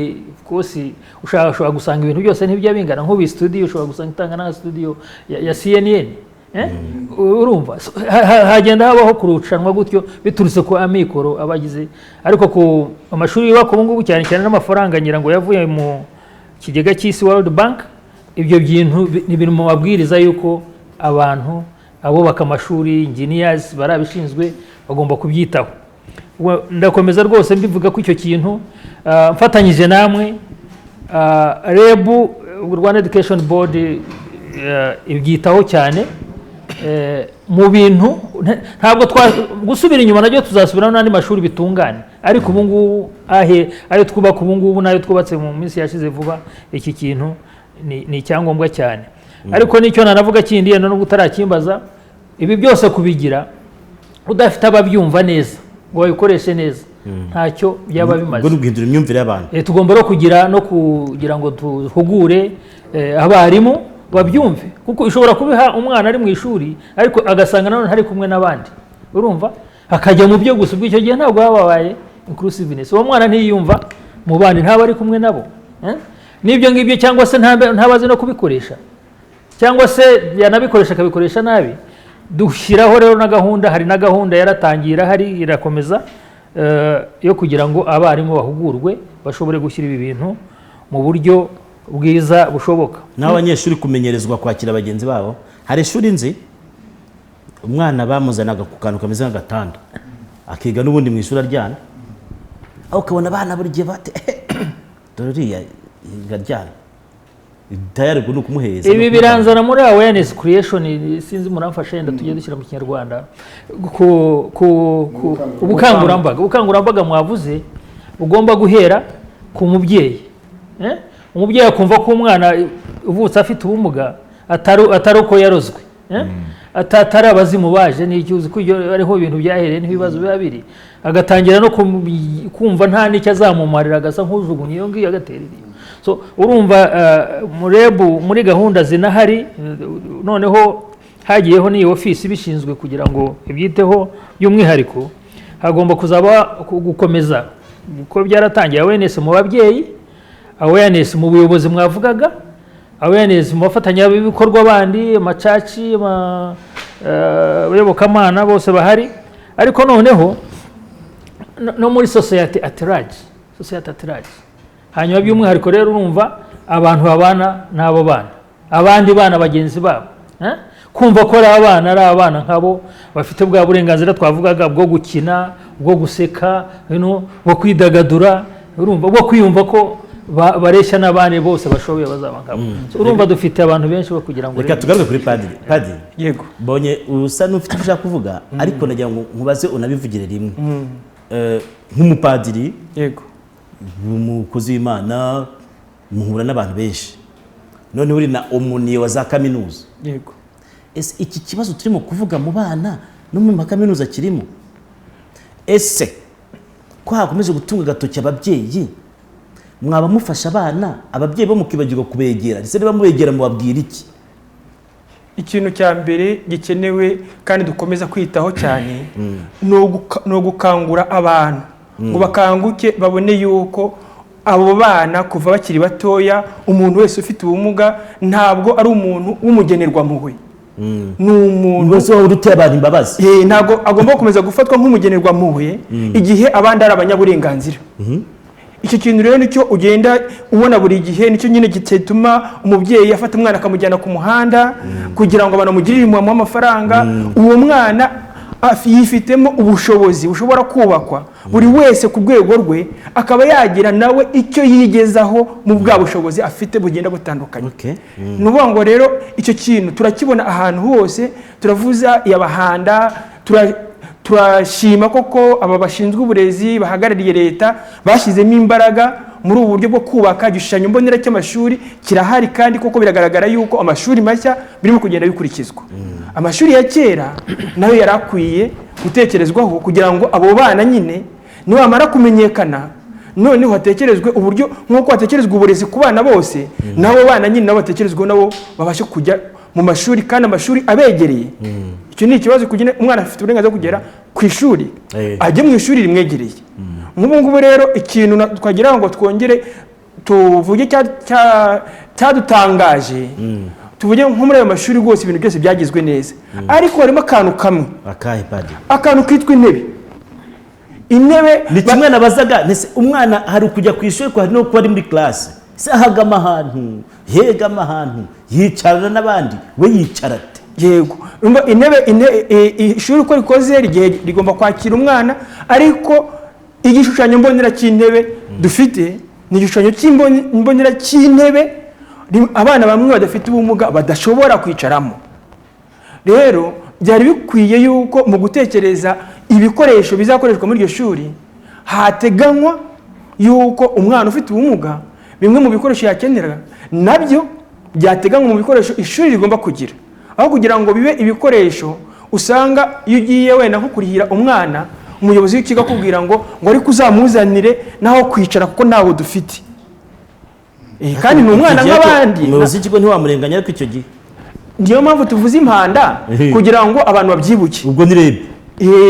kose ushobora gusanga ibintu byose ntibyo bingana nk'ubu studio ushobora gusanga itanga na studio ya CNN urumva hagenda habaho kurucanwa gutyo biturutse ku amikoro abagize ariko ku amashuri y'ubaka ubu ngubu cyane cyane n'amafaranga ngira ngo yavuye mu kigega cy'isi World Bank ibyo bintu ni biri mu mabwiriza yuko abantu abubaka amashuri engineers barabishinzwe bagomba kubyitaho ndakomeza rwose mbivuga ko icyo kintu mfatanyije namwe REB Rwanda Education Board ibyitaho cyane mu bintu ntabwo gusubira inyuma nabyo tuzasubiramo n'andi mashuri bitungane ariko ubu ngubu ayo twubaka ubu ngubu n'ayo twubatse mu minsi yashize vuba iki kintu ni icyangombwa cyane ariko nicyo nanavuga kindi yenda no gutarakimbaza ibi byose kubigira udafite ababyumva neza ngo babikoreshe neza ntacyo byaba bimaze ngo guhindura imyumvire y'abantu tugomba no kugira ngo tuhugure abarimu babyumve kuko ishobora kubiha umwana ari mu ishuri ariko agasanga nanone hari kumwe n'abandi urumva akajya mu byo gusa ubwo icyo gihe ntabwo babaye inclusiveness uwo mwana ntiyumva mu bandi ntaba ari kumwe nabo n'ibyo ngibyo cyangwa se ntabazi no kubikoresha cyangwa se yanabikoresha akabikoresha nabi dushyiraho rero na gahunda hari na gahunda yaratangira hari irakomeza yo kugira ngo abarimu bahugurwe bashobore gushyira ibi bintu mu buryo bwiza bushoboka n'abanyeshuri kumenyerezwa kwakira bagenzi babo hari ishuri nzi umwana bamuzanaga ku kantu kameze nk'agatanda akiga n'ubundi mu ishuri aryana aho ukabona abana buri gihe bate dororiya igaryana tayari ngo nukumuheza ibi biranzana muri awareness creation sinzi muramfasha yenda tujye dushyira mu kinyarwanda ku ubukangurambaga mwavuze ugomba guhera ku mubyeyi umubyeyi akumva ko umwana uvutse afite ubumuga atari uko yarozwe atari abazimu baje n'icyo uzi ko ariho ibintu byahereye n'ibibazo biba biri agatangira no kumva nta n'icyo azamumarira agasa nk'ujugunye iyo ngiyo agaterera so urumva muri gahunda zinahari noneho hagiyeho n'iyi ofisi bishinzwe kugira ngo ibyiteho by'umwihariko hagomba kuzaba gukomeza uko byaratangiye awareness mu babyeyi awareness mu buyobozi mwavugaga awareness mu bafatanyabikorwa bandi amacaci abayobokamana bose bahari ariko noneho no muri society at large hanyuma by'umwihariko rero urumva abantu babana n'abo bana abandi bana bagenzi babo kumva ko ari abana nk'abo bafite bwa burenganzira twavugaga bwo gukina bwo guseka bwo kwidagadura urumva bwo kwiyumva ko bareshya n'abandi bose bashoboye bazaba nkabo urumva dufite abantu benshi bo kugira ngo reka tugaruke kuri padiri yego bonye usa n'ufite icyo ushaka kuvuga ariko nagira ngo nkubaze unabivugire rimwe nk'umupadiri yego umukozi w'Imana muhura n'abantu benshi none uri na omuniye wa za kaminuza yego iki kibazo turimo kuvuga mu bana no mu makaminuza kirimo ese ko hakomeje gutunga agatoki ababyeyi mwaba mufasha abana ababyeyi bo mukibagirwa kubegera ndetse niba mubegera mubabwira iki? ikintu cya mbere gikenewe kandi dukomeza kwitaho cyane ni ugukangura abantu ngo bakanguke babone yuko abo bana kuva bakiri batoya umuntu wese ufite ubumuga ntabwo ari umuntu w'umugenerwampuhwe, ni umuntu wese waba uruteye abantu imbabazi, ntabwo agomba gukomeza gufatwa nk'umugenerwampuhwe igihe abandi ari abanyaburenganzira. Icyo kintu rero nicyo ugenda ubona buri gihe, nicyo nyine gituma umubyeyi afata umwana akamujyana ku muhanda kugira ngo banamugirire impuhwe amafaranga. Uwo mwana yifitemo ubushobozi bushobora kubakwa, buri wese ku rwego rwe akaba yagira nawe icyo yigezaho mu bwa bushobozi afite bugenda butandukanye. Ni ukuvuga ngo rero icyo kintu turakibona ahantu hose, turavuza iyabahanda, turashima koko aba bashinzwe uburezi bahagarariye leta bashyizemo imbaraga muri ubu buryo bwo kubaka igishushanyo mbonera cy'amashuri kirahari, kandi koko biragaragara yuko amashuri mashya birimo kugenda bikurikizwa. Amashuri ya kera nayo yari akwiye gutekerezwaho kugira ngo abo bana nyine nibamara kumenyekana noneho hatekerezwe uburyo nk'uko hatekerezwa uburezi ku bana bose, nabo bana nyine nabo batekerezweho nabo babashe kujya mu mashuri kandi amashuri abegereye. Icyo ni ikibazo kugira umwana afite uburenganzira kugera ku ishuri, ajye mu ishuri rimwegereye. Nk'ubu ngubu rero ikintu twagira ngo twongere tuvuge cyadutangaje, tuvuge nko muri ayo mashuri rwose ibintu byose byagizwe neza, ariko harimo akantu kamwe, akantu kitwa intebe. Intebe ni kimwe nabazaga, umwana hari kujya ku ishuri hari no kuba ari muri classe, se ahagama ahantu hegama ahantu yicarana n'abandi, we yicara ate? Yego, intebe ishuri uko rikoze rigomba kwakira umwana, ariko igishushanyo mbonera cy'intebe dufite ni igishushanyo cy'imbonera cy'intebe abana bamwe badafite ubumuga badashobora kwicaramo. Rero byari bikwiye yuko mu gutekereza ibikoresho bizakoreshwa muri iryo shuri hateganywa yuko umwana ufite ubumuga bimwe mu bikoresho yakenera nabyo byateganywa mu bikoresho ishuri rigomba kugira, aho kugira ngo bibe ibikoresho usanga iyo ugiye wenda nko kurihira umwana umuyobozi w'ikigo akubwira ngo ariko uzamuzanire naho kwicara kuko ntawo dufite. Kandi ni umwana nk'abandi, umuyobozi w'ikigo ntiwamurenganya. Ariko icyo gihe niyo mpamvu tuvuze impanda kugira ngo abantu babyibuke. Ubwo ni rebe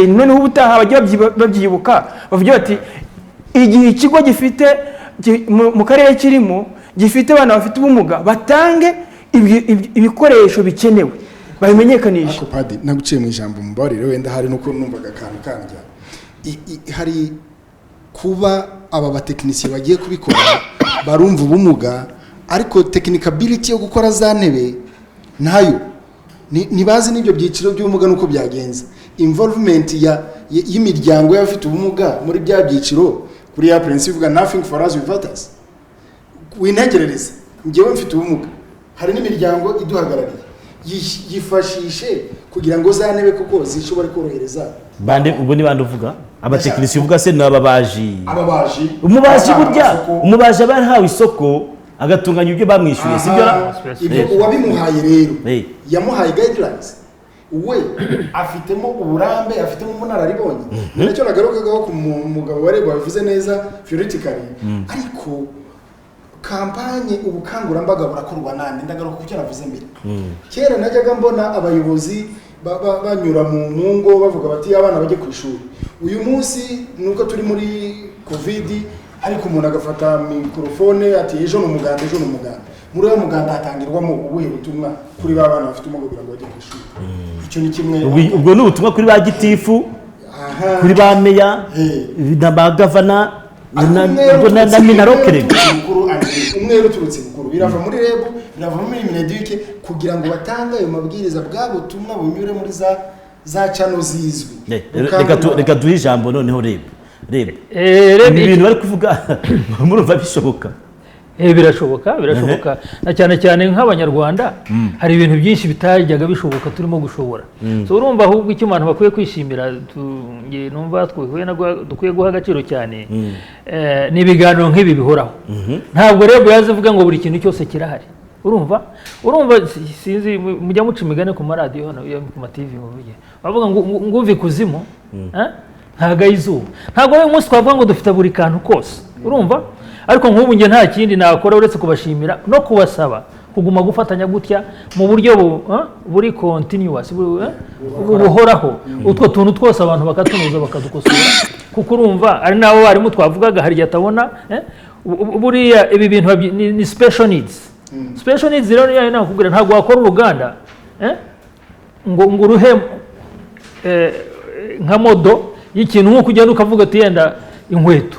noneho ubutaha bajya babyibuka bavuga bati igihe ikigo gifite mu karere kirimo gifite abana bafite ubumuga batange ibikoresho bikenewe babimenyekanisha. Ako padi naguciye mu ijambo mubarire wenda hari nuko numvaga akantu kanja hari kuba aba batekinisiye bagiye kubikora barumva ubumuga, ariko technicability yo gukora za ntebe nayo nibazi n'ibyo byiciro by'ubumuga nuko byagenze. Involvement y'imiryango y'abafite ubumuga muri bya byiciro kuri ya principle uvuga nothing for us without us. Winegerereza ngewe mfite ubumuga, hari n'imiryango iduhagarariye yifashishe kugira ngo za ntebe kuko zishobora korohereza bande. Ubwo ni bande uvuga abatekinisiye uvuga se n'ababaji? Umubaji burya umubaji aba yarahawe isoko agatunganya ibyo bamwishyuye, sibyo? Uwabimuhaye rero yamuhaye guidelines, we afitemo uburambe, afitemo ubunararibonye. Nicyo nagarukagaho ku mugabo wareba bivuze neza theoretically, ariko kampanye ubukangurambaga burakorwa nande ndagaruka ku cyo navuze mbere. Kera najyaga mbona abayobozi banyura mu ngo bavuga bati abana bajye ku ishuri. Uyu munsi nuko turi muri covid, ariko umuntu agafata mikrofone ati ejo ni umuganda, ejo ni umuganda. Muri uwo muganda hatangirwamo ubuhe butumwa kuri ba bana bafite ubumuga kugira ngo bajye ku ishuri? Icyo ni kimwe. Ubwo ni ubutumwa kuri ba gitifu, kuri ba meya na ba gavana na minarokere. Umwe ruturutse bukuru birava muri rebo, birava muri mineduke kugira ngo batange ayo mabwiriza bwa butumwa bunyure muri za channel zizwi. Reka duhe ijambo noneho reba ibintu bari kuvuga murumva bishoboka? Birashoboka na cyane nk'abanyarwanda hari ibintu byinshi bitajyaga bishoboka turimo gushobora. So urumva ahubwo icyo abantu bakwiye kwishimira numva dukwiye guha agaciro cyane ni ibiganiro nk'ibi bihoraho. Ntabwo rero yazivuga ngo buri kintu cyose kirahari. Urumva sinzi mujya muca imigani ku maradiyo hano ku ma TV bavuga ngo uve kuzimu ntago ayizuba ntago uyu munsi twavuga ngo dufite buri kantu kose urumva ariko nk'ubu njye nta kindi nakora uretse kubashimira no kubasaba kuguma gufatanya gutya mu buryo buri continuous buhoraho utwo tuntu twose abantu bakatunoza bakadukosora kuko urumva ari nabo barimo twavugaga hari atabona buriya ibi bintu ni special needs rero yayo nakubwira ntabwo wakora uruganda ngo uruhe nka modo y'ikintu nk'uko ugenda ukavuga ati yenda inkweto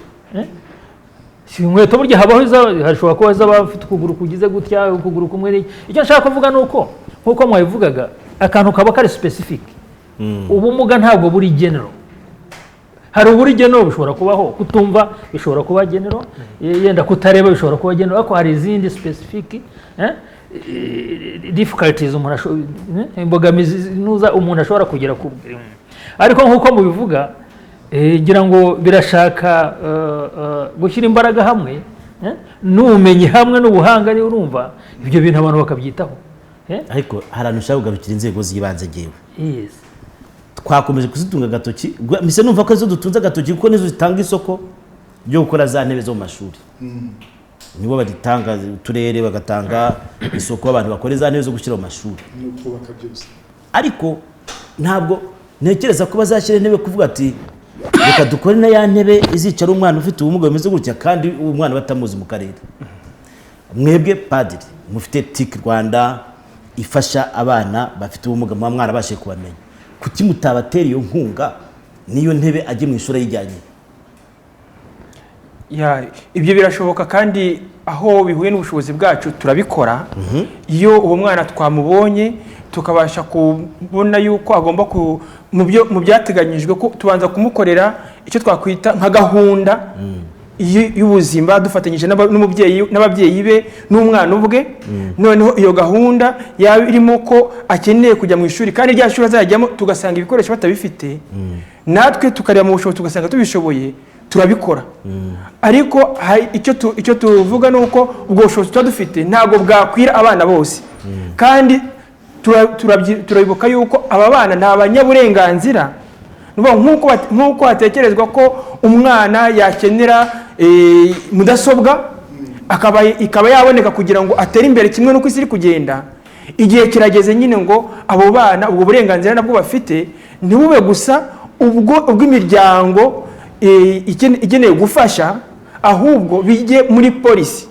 si inkweto burya habaho hashobora kuba z'abafite ukuguru kugize gutya ukuguru kumwe icyo nshaka kuvuga ni uko nk'uko mwabivugaga akantu kaba kari specific ubumuga ntabwo buri general hari uburi general bishobora kubaho kutumva bishobora kuba general yenda kutareba bishobora kuba general ariko hari izindi specific difficulties imbogamizi umuntu ashobora kugira ku ariko nk'uko mubivuga ngira ngo birashaka gushyira imbaraga hamwe n'ubumenyi hamwe n'ubuhanga niba urumva ibyo bintu abantu bakabyitaho ariko hari ahantu ushaka kugarukira inzego z'ibanze ngewe twakomeje kuzitunga agatoki mbese numva ko izo dutunze agatoki kuko nizo zitanga isoko ryo gukora za ntebe zo mu mashuri nibo baritanga uturere bagatanga isoko abantu bakora za ntebe zo gushyira mu mashuri ariko ntabwo ntekereza ko bazashyira intebe kuvuga ati reka dukore na ya ntebe izicara umwana ufite ubumuga bumeze gutya kandi uwo mwana batamuzi mu karere mwebwe padiri mufite TIC Rwanda ifasha abana bafite ubumuga muba mwarabashije kubamenya kuki mutabatera iyo nkunga niyo ntebe ajye mu ishuri yijyanye ibyo birashoboka kandi aho bihuye n'ubushobozi bwacu turabikora iyo uwo mwana twamubonye tukabasha kubona yuko agomba mu byateganyijwe ko tubanza kumukorera icyo twakwita nka gahunda y'ubuzima dufatanyije n'ababyeyi be n'umwana ubwe noneho iyo gahunda yaba irimo ko akeneye kujya mu ishuri kandi rya shuri azajyamo tugasanga ibikoresho batabifite natwe tukareba mu bushobozi tugasanga tubishoboye turabikora ariko icyo tuvuga ni uko ubwo bushobozi tuba dufite ntabwo bwakwira abana bose kandi turabibuka yuko aba bana ni abanyaburenganzira nk'uko hatekerezwa ko umwana yakenera mudasobwa ikaba yaboneka kugira ngo atere imbere kimwe n'uko isi iri kugenda igihe kirageze nyine ngo abo bana ubwo burenganzira nabwo bafite ntibube gusa ubw'imiryango igenewe gufasha ahubwo bijye muri polisi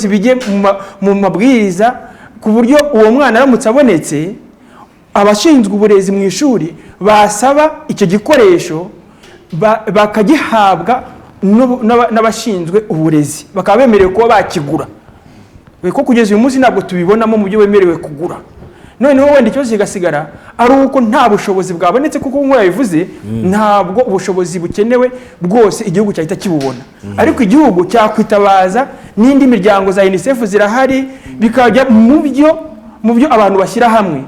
bijye mu mabwiriza ku buryo uwo mwana aramutse abonetse abashinzwe uburezi mu ishuri basaba icyo gikoresho bakagihabwa n'abashinzwe uburezi bakaba bemerewe kuba bakigura kuko kugeza uyu munsi ntabwo tubibonamo mu byo bemerewe kugura noneho wenda ikibazo kigasigara ari uko nta bushobozi bwabonetse kuko nk'uko yabivuze ntabwo ubushobozi bukenewe bwose igihugu cyahita kibubona ariko igihugu cyakwitabaza n'indi miryango za UNICEF zirahari bikajya mu byo abantu bashyira hamwe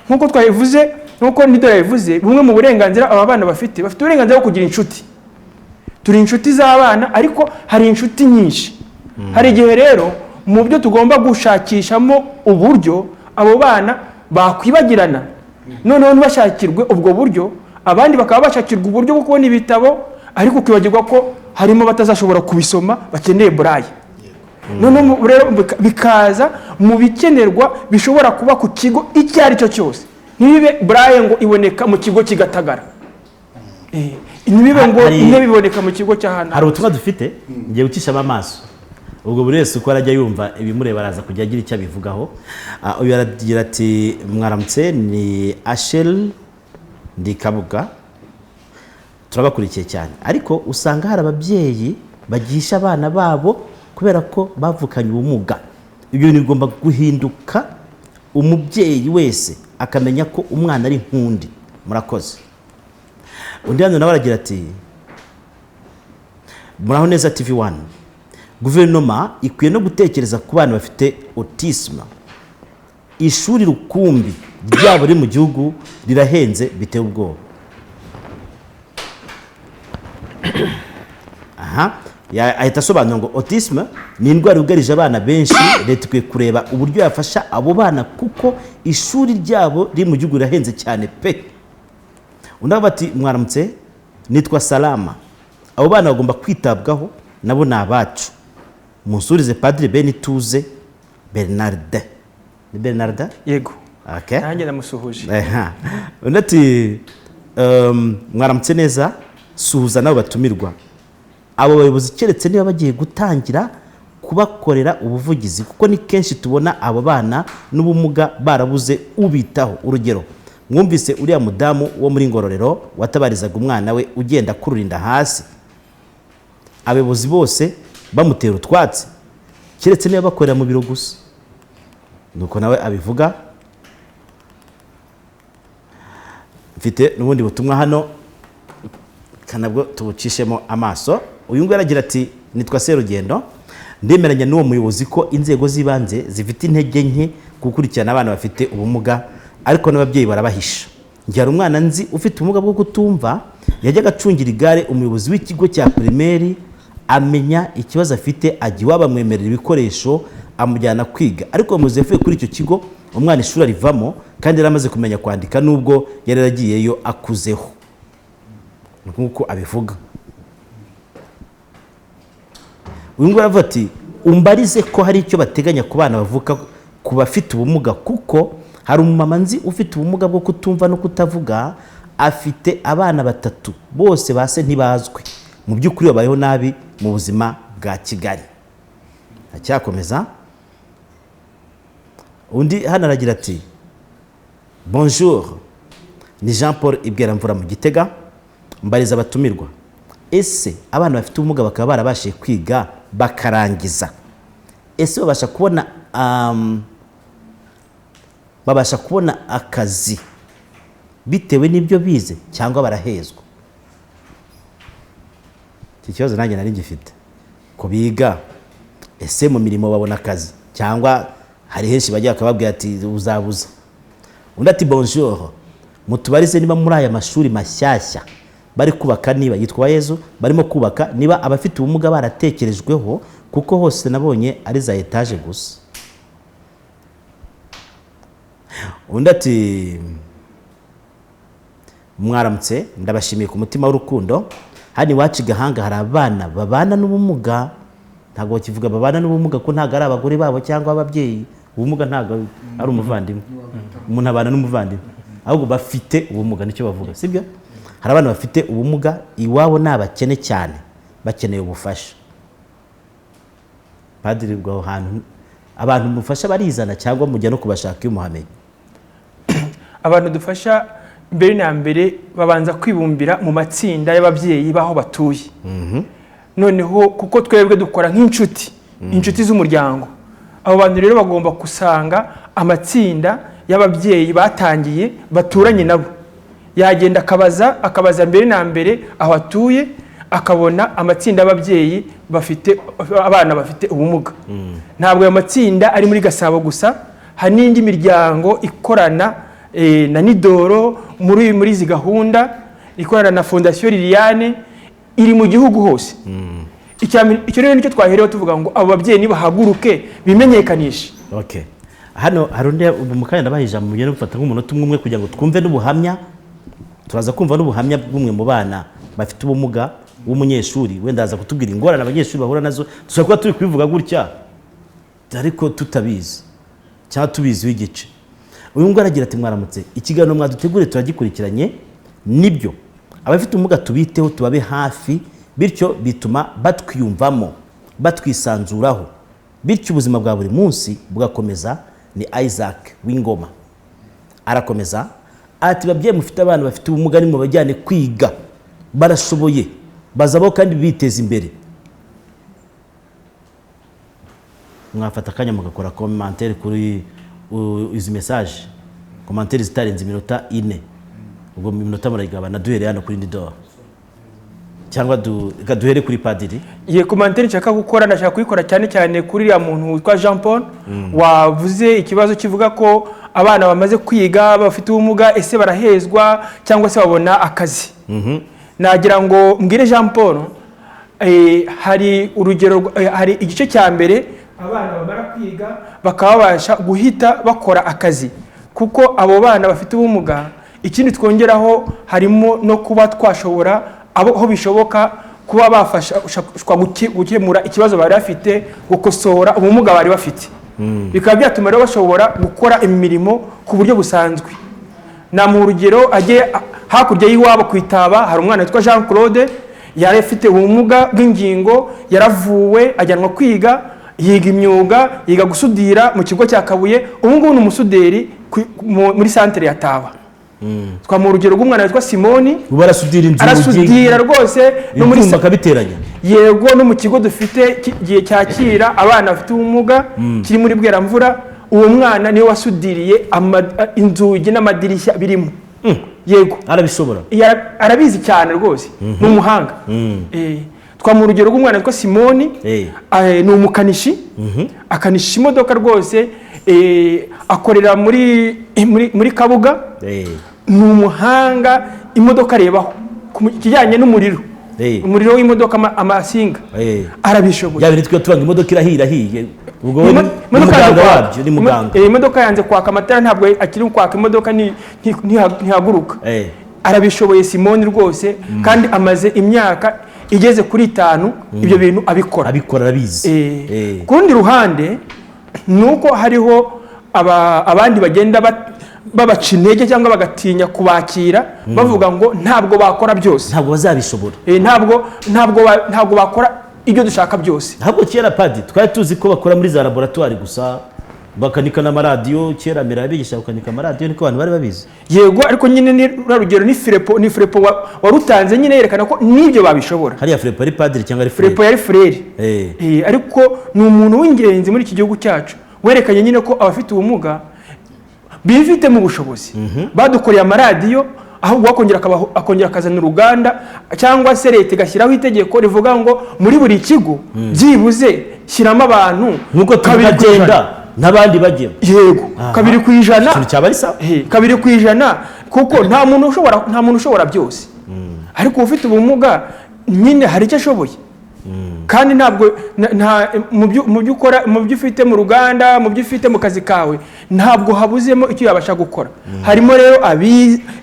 nk'uko twabivuze nk'uko NUDOR yabivuze bumwe mu burenganzira aba bana bafite uburenganzira bwo kugira inshuti turi inshuti z'abana ariko hari inshuti nyinshi hari igihe rero mu byo tugomba gushakishamo uburyo abo bana bakwibagirana noneho ntibashakirwe ubwo buryo abandi bakaba bashakirwa uburyo bwo kubona ibitabo ariko ukibagirwa ko harimo batazashobora kubisoma bakeneye burayi noneho rero bikaza mu bikenerwa bishobora kuba ku kigo icyo ari cyo cyose ntibibe burayi ngo iboneka mu kigo kigatagara ntibibe ngo intebe iboneka mu kigo cy'ahana hari ubutumwa dufite ngiye gucishamo amaso ubwo buri wese uko arajya yumva ibimureba araza kujya agira icyo abivugaho uyu aragira ati mwaramutse ni Ashel ndi Kabuga turabakurikiye cyane ariko usanga hari ababyeyi bagisha abana babo kubera ko bavukanye ubumuga ibyo bintu bigomba guhinduka umubyeyi wese akamenya ko umwana ari nkundi murakoze undi hano nawe aragira ati muraho neza TV1 guverinoma ikwiye no gutekereza ku bana bafite autisme ishuri rukumbi ryabo riri mu gihugu rirahenze biteye ubwoba ahita asobanura ngo autisme ni indwara yugarije abana benshi leta ikwiye kureba uburyo yafasha abo bana kuko ishuri ryabo riri mu gihugu rirahenze cyane pe undi bati mwaramutse nitwa Salama. Abo bana bagomba kwitabwaho, nabo ni abacu. Munsurize Padiri Benituze Bernard. Ni Bernard? Yego. Okay. Nanjye namusuhuje. Undati mwaramutse neza, suhuza nabo batumirwa. Abo bayobozi keretse niba bagiye gutangira kubakorera ubuvugizi, kuko ni kenshi tubona abo bana n'ubumuga barabuze ubitaho. Urugero, mwumvise uriya mudamu wo muri Ngororero watabarizaga umwana we ugenda kururinda hasi, abayobozi bose bamutera utwatsi, keretse niba bakorera mu biro gusa. Nuko nawe abivuga. Mfite n'ubundi butumwa hano kanabwo tubucishemo amaso. Uyu ngo yaragira ati nitwa Serugendo, ndemeranya n'uwo muyobozi ko inzego z'ibanze zifite intege nke gukurikirana abana bafite ubumuga, ariko n'ababyeyi barabahisha. Njye hari umwana nzi ufite ubumuga bwo kutumva, yajyaga acungira igare umuyobozi w'ikigo cya primaire, amenya ikibazo afite, ajya iwabo amwemerera ibikoresho, amujyana kwiga. Ariko umuyobozi yavuye kuri icyo kigo, umwana ishuri arivamo kandi yaramaze kumenya kwandika nubwo yari yaragiyeyo akuzeho. Nkuko abivuga. Uyu ngo aravuga ati umbarize ko hari icyo bateganya ku bana bavuka ku bafite ubumuga, kuko hari umumama nzi ufite ubumuga bwo kutumva no kutavuga, afite abana 3 bose base ntibazwe. Mu by'ukuri babayeho nabi mu buzima bwa Kigali. Acyakomeza. Undi hano aragira ati bonjour, ni Jean Paul Ibweramvura mu Gitega, mbariza abatumirwa, ese abana bafite ubumuga bakaba barabashije kwiga bakarangiza, ese babasha kubona akazi bitewe n'ibyo bize cyangwa barahezwa? Iki kibazo nanjye nari ngifite ko biga, ese mu mirimo babona akazi cyangwa hari henshi bajya bakababwira ati uzabuza. Undi ati bonjour, mutubarize niba muri aya mashuri mashyashya bari kubaka, niba yitwa Yezu barimo kubaka, niba abafite ubumuga baratekerejweho, kuko hose nabonye ari za etage gusa. Undi ati mwaramutse, ndabashimiye ku mutima w'urukundo. Hani wacu Gahanga hari abana babana n'ubumuga, ntago bakivuga babana n'ubumuga ko ntago ari abagore babo cyangwa ababyeyi. Ubumuga ntago ari umuvandimwe, umuntu abana n'umuvandimwe, ahubwo bafite ubumuga nicyo bavuga, sibyo? Hari abana bafite ubumuga, iwabo n'abakene cyane, bakeneye ubufasha. Padiri bwo hantu abantu mufasha barizana cyangwa mujya no kubashaka iyo muhamenye? Abantu dufasha mbere na mbere babanza kwibumbira mu matsinda y'ababyeyi baho batuye. Noneho kuko twebwe dukora nk'inshuti, inshuti z'umuryango, abo bantu rero bagomba kusanga amatsinda y'ababyeyi batangiye baturanye nabo, yagenda akabaza mbere na mbere aho atuye, akabona amatsinda y'ababyeyi bafite abana bafite ubumuga. Ntabwo ayo matsinda ari muri Gasabo gusa, hari n'indi miryango ikorana na NUDOR muri izi gahunda, ikorana na Fondation Liliane, iri mu gihugu hose. Icyo rero nicyo twahereho tuvuga ngo abo babyeyi nibahaguruke bimenyekanishe. Okay. Hano harundi umukanya ndabahija mu bigenda gufata nk'umunota umwe kugira ngo twumve n'ubuhamya. Turaza kumva n'ubuhamya bw'umwe mu bana bafite ubumuga w'umunyeshuri, wenda aza kutubwira ingorane abanyeshuri bahura nazo. Dushobora kuba turi kwivuga gutya ariko tutabizi cyangwa tubizi w'igice. Uyu ngo aragira ati mwaramutse, ikiganiro mwadutegure turagikurikiranye, nibyo abafite ubumuga tubiteho tubabe hafi, bityo bituma batwiyumvamo, batwisanzuraho, bityo ubuzima bwa buri munsi bugakomeza. Ni Isaac Wingoma arakomeza ati babyeyi mufite abana bafite ubumuga ni mu bajyane kwiga, barashoboye, bazabaho kandi biteza imbere. Mwafata akanya mugakora commentaire kuri izi message, commentaire zitarenze iminota 4, ubwo iminota murayigabana duhere hano kuri NUDOR cyangwa duhere kuri Padiri. Ye commentaire nshaka gukora, ndashaka kuyikora cyane kuri ya muntu witwa Jean Paul wavuze ikibazo kivuga ko abana bamaze kwiga bafite ubumuga, ese barahezwa cyangwa se babona akazi. Nagira ngo mbwire Jean Paul, hari urugero, hari igice cya mbere abana bamara kwiga bakabasha guhita bakora akazi, kuko abo bana bafite ubumuga ikindi twongeraho harimo no kuba twashobora aho bishoboka kuba bafashwa gukemura ikibazo bari bafite, gukosora ubumuga bari bafite, bikaba byatuma rero bashobora gukora imirimo ku buryo busanzwe. Namuha urugero, agiye hakurya y'iwabo ku Itaba hari umwana witwa Jean Claude yari afite ubumuga bw'ingingo, yaravuwe ajyanwa kwiga, yiga imyuga, yiga gusudira mu kigo cya Kabuye. Ubu ngubu ni umusuderi muri santere ya Taba. Twamuha urugero rw'umwana witwa Simoni, arasudira rwose no muri kabiteranya, yego no mu kigo dufite cyakira abana bafite ubumuga kiri muri Bweramvura, uwo mwana niwe wasudiriye inzugi n'amadirishya birimo. Yego arabishobora, arabizi cyane rwose, ni umuhanga. Twamuha urugero rw'umwana witwa Simoni, ni umukanishi, akanisha imodoka rwose, akorera muri Kabuga, ni umuhanga, imodoka arebaho ku kijyanye n'umuriro, umuriro w'imodoka, amasinga, arabishoboye. Yabiri twe tubanga imodoka irahiye, ubwo we muganga wabyo, ni muganga. Imodoka yanze kwaka amatara, ntabwo akiri kwaka imodoka, ntihaguruka. Arabishoboye Simoni rwose, kandi amaze imyaka igeze kuri 5 ibyo bintu abikora arabizi. Ku rundi ruhande nuko hariho abandi bagenda babaca intege cyangwa bagatinya kubakira, bavuga ngo ntabwo bakora byose, ntabwo bazabishobora, ntabwo bakora ibyo dushaka byose. Ntabwo kera Padi twari tuzi ko bakora muri za laboratoire gusa, bakanika n'amaradiyo. Kera mbere bigisha bakanika amaradiyo, niko abantu bari babizi. Yego, ariko nyine ni rugero, ni Frepo warutanze nyine yerekana ko nibyo babishobora. Hariya Frepo ari padiri cyangwa ari frere? Frepo yari frere. Ariko ni umuntu w'ingenzi muri iki gihugu cyacu, werekanye nyine ko abafite ubumuga bifite mu bushobozi. Badukoreye amaradiyo, ahubwo akongera akazana uruganda, cyangwa se leta igashyiraho itegeko rivuga ngo muri buri kigo byibuze shyiramo abantu nkuko tubagenda n'abandi bagiye. Yego, 2%. Ikintu cyaba ari sawa. 2%, kuko nta muntu ushobora byose. Ariko ufite ubumuga nyine hari icyo ashoboye. Kandi ntabwo mu byo ukora, mu byo ufite mu ruganda, mu byo ufite mu kazi kawe, ntabwo habuzemo icyo yabasha gukora. Harimo rero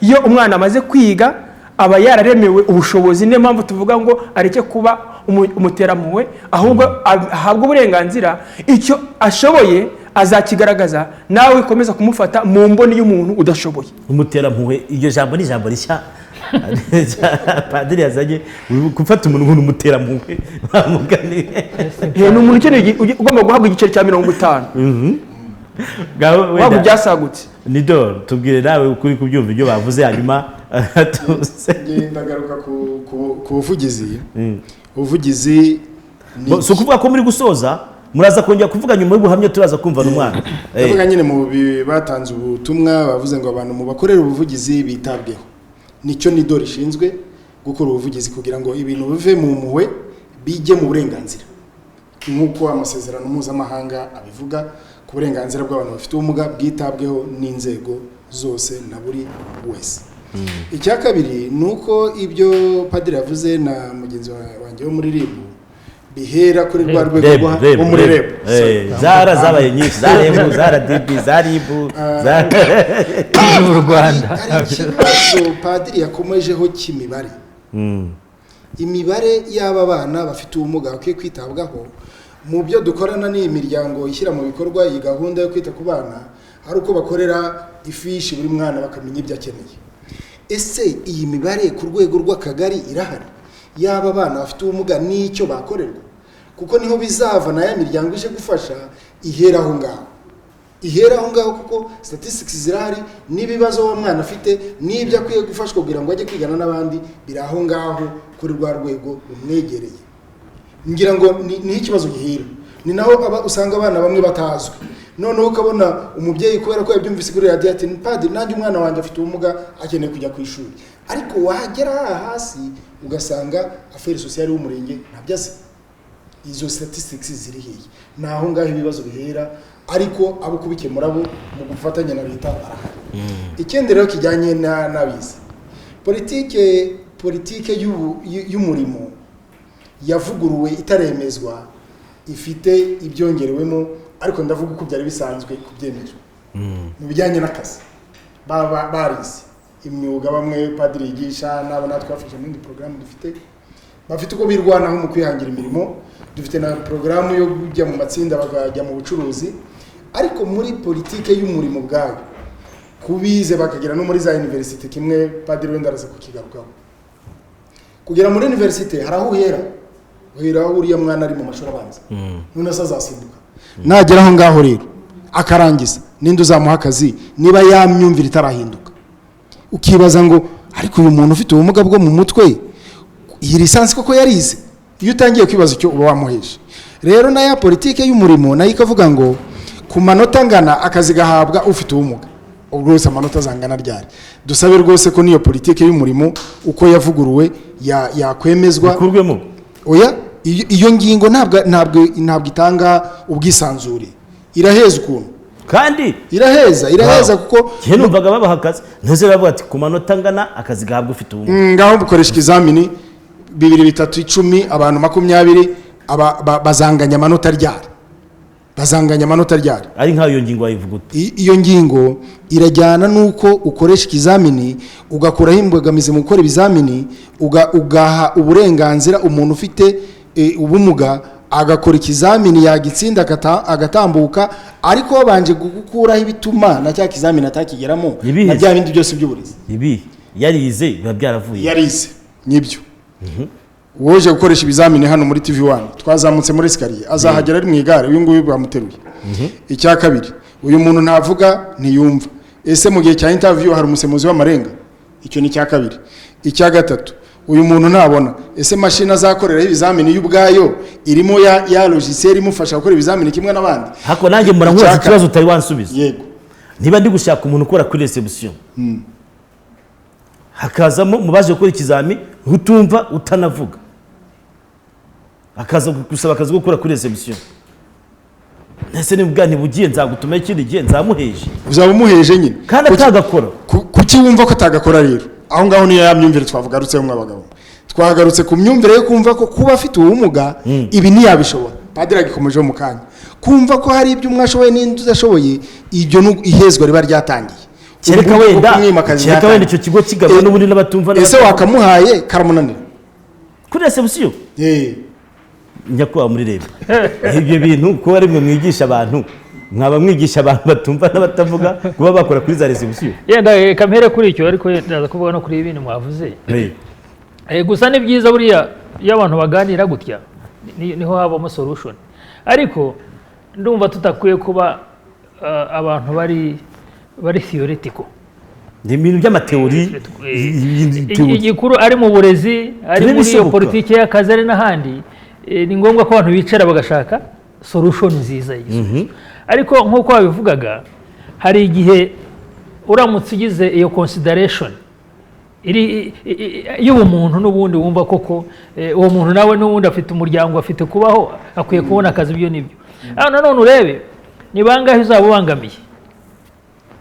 iyo umwana amaze kwiga aba yararemewe ubushobozi, niyo mpamvu tuvuga ngo areke kuba umuterampuhwe, ahubwo ahabwa uburenganzira, icyo ashoboye azakigaragaza, nawe ukomeza kumufata mu mboni y'umuntu udashoboye. Umuterampuhwe, iryo jambo ni ijambo rishya Padiri yazanye, gufata umuntu umuterampuhwe bamugani. Ni umuntu ukeneye ugomba guhabwa igiceri cya 50. Waba byasagutse. NUDOR, tubwire nawe ukuri kubyumva ibyo bavuze, hanyuma ndagaruka ku buvugizi. Ubuvugizi so kuvuga ko muri gusoza muraza kongera kuvuga nyuma y'ubuhamya, turaza kumva n'umwana. Ndavuga nyine mu batanze ubutumwa bavuze ngo abantu mu bakorera ubuvugizi bitabweho. Nicyo NUDOR ishinzwe, gukora ubuvugizi kugira ngo ibintu bive mu muhwe bijye mu burenganzira, nk'uko amasezerano mpuzamahanga abivuga ku burenganzira bw'abantu bafite ubumuga bwitabweho n'inzego zose na buri wese. Icya kabiri nuko ibyo Padiri yavuze na mugenzi wanjye wo muri RIB bihera kuri rwa rwego rwo muri RIB. Zara zabaye nyinshi, za RIB, za RDB, za RIB, za mu Rwanda. Padiri yakomejeho kimibare. Imibare y'aba bana bafite ubumuga bakwiye kwitabwaho. Mu byo dukorana n'iyi miryango ishyira mu bikorwa iyi gahunda yo kwita ku bana, ari uko bakorera ifishi buri mwana bakamenya ibyo akeneye. Ese iyi mibare ku rwego rw'akagari irahari y'aba bana bafite ubumuga n'icyo bakorerwa? Kuko niho bizava na ya miryango ije gufasha ihera aho ngaho, kuko statistics zirahari n'ibibazo wa mwana afite n'ibyo akwiye gufashwa kugira ngo ajye kwigana n'abandi, biri aho ngaho kuri rwa rwego rumwegereye. Ngira ngo ni ikibazo gihira, ni naho usanga abana bamwe batazwi. Noneho ukabona umubyeyi kubera ko yabyumvise kuri radio ati Padiri, nanjye umwana wanjye afite ubumuga akeneye kujya ku ishuri, ariko wahagera hasi ugasanga affaire sociale y'umurenge ntabyaze. Izo statistics ziri hehe? Naho ngaho ibibazo bihera, ariko abo kubikemura bo mu gufatanya na leta barahari. Ikindi rero kijyanye n'abize politike y'umurimo yavuguruwe itaremezwa, ifite ibyongerewemo, ariko ndavuga uko byari bisanzwe kubyemezwa mu bijyanye n'akazi barize imyuga bamwe padiri yigisha n'abo natwe twafashe muri porogaramu bafite uko birwanaho mu kwihangira imirimo. Dufite na porogaramu yo kujya mu matsinda bakajya mu bucuruzi, ariko muri politike y'umurimo bwayo kubize bakagera no muri za universite kimwe padiri wenda araza kukigarukaho. Kugera muri universite haraho uhera uriya mwana ari mu mashuri abanza none azasimbuka nageraho ngaho rero akarangiza ninde uzamuha akazi niba yamyumvira itarahinduka. Ukibaza ngo ariko uyu muntu ufite ubumuga bwo mu mutwe iyi lisansi koko yarize, iyo utangiye kwibaza icyo uba wamuheje. Rero na ya politike y'umurimo nayo ikavuga ngo ku manota angana akazi gahabwa ufite ubumuga, ubwo wese amanota azangana ryari. Dusabe rwose ko niyo politike y'umurimo uko yavuguruwe yakwemezwa bikurwemo. Oya, iyo ngingo ntabwo itanga ubwisanzure, iraheza ukuntu kandi iraheza kuko je numvaga babaha akazi ntose bavuga ati ku manota angana akazi gahabwa ufite ubumuga. Ngaho bukoresha ikizamini 2 3 10 abantu 20 bazanganya amanota ryari. Ari nkaho iyo ngingo wayivuga ute? Iyo ngingo irajyana nuko ukoresha ikizamini ugakuraho imbogamizi mu gukora ibizamini ugaha uburenganzira umuntu ufite ubumuga agakora ikizamini yagitsinda agatambuka, ariko babanje gukuraho ibituma na cya kizamini atakigeramo na bya bindi byose by'uburezi. Ibi yarize biba byaravuye. Yarize nibyo. Woje gukoresha ibizamini hano muri TV1 twazamutse muri escalier azahagera ari mu igare, uyu nguyu bamuteruye. Icya kabiri, uyu muntu ntavuga ntiyumva, ese mu gihe cya interview hari umusemuzi w'amarenga, icyo ni cya kabiri. Icya gatatu, uyu muntu ntabona, ese mashini azakorera ibizamini y'ubwayo irimo ya logiciel imufasha gukora ibizamini kimwe n'abandi. Hako nanjye mbona nk'uwazi ikibazo utari wansubiza. Yego. Niba ndi gushaka umuntu ukora kuri reception hakazamo mubaje gukora ikizami utumva utanavuga, akaza gusaba akazi gukora kuri reception, nese nibwa ntibugiye nzagutuma ikindi gihe nzamuheje, uzaba umuheje nyine kandi atagakora. Kuki wumva ko atagakora rero? Aho ngaho niyo yamyumvire twavugarutse mu abagabo, twagarutse ku myumvire yo kumva ko kuba afite ubumuga ibi ntiyabishobora. Padiri agikomeje mu kanya kumva ko hari ibyo umwashoboye n'indi udashoboye, ibyo ihezwa riba ryatangiye. Kereka wenda icyo kigo kigabwa n'ubundi n'abatumva. Ese wakamuhaye karamunanira kuri reception njya muri reba ibyo bintu ko ari mwe mwigisha abantu, mwaba mwigisha abantu batumva n'abatavuga kuba bakora kuri za reception. Yenda kamere kuri icyo, ariko ndaza kuvuga no kuri ibintu mwavuze. Gusa ni byiza buriya iyo abantu baganira gutya niho habamo solution, ariko ndumva tutakwiye kuba abantu bari theoretical. Ni ibintu by'amateori igikuru ari mu burezi, ari muri iyo politiki y'akazi, ari n'ahandi. Ni ngombwa ko abantu bicara bagashaka solution nziza y'igisubizo. Ariko nk'uko wabivugaga, hari igihe uramutse ugize iyo consideration y'ubumuntu n'ubundi wumva koko uwo muntu nawe n'ubundi afite umuryango, afite kubaho, akwiye kubona akazi, ibyo nibyo. None urebe ni bangahe uzaba ubangamiye.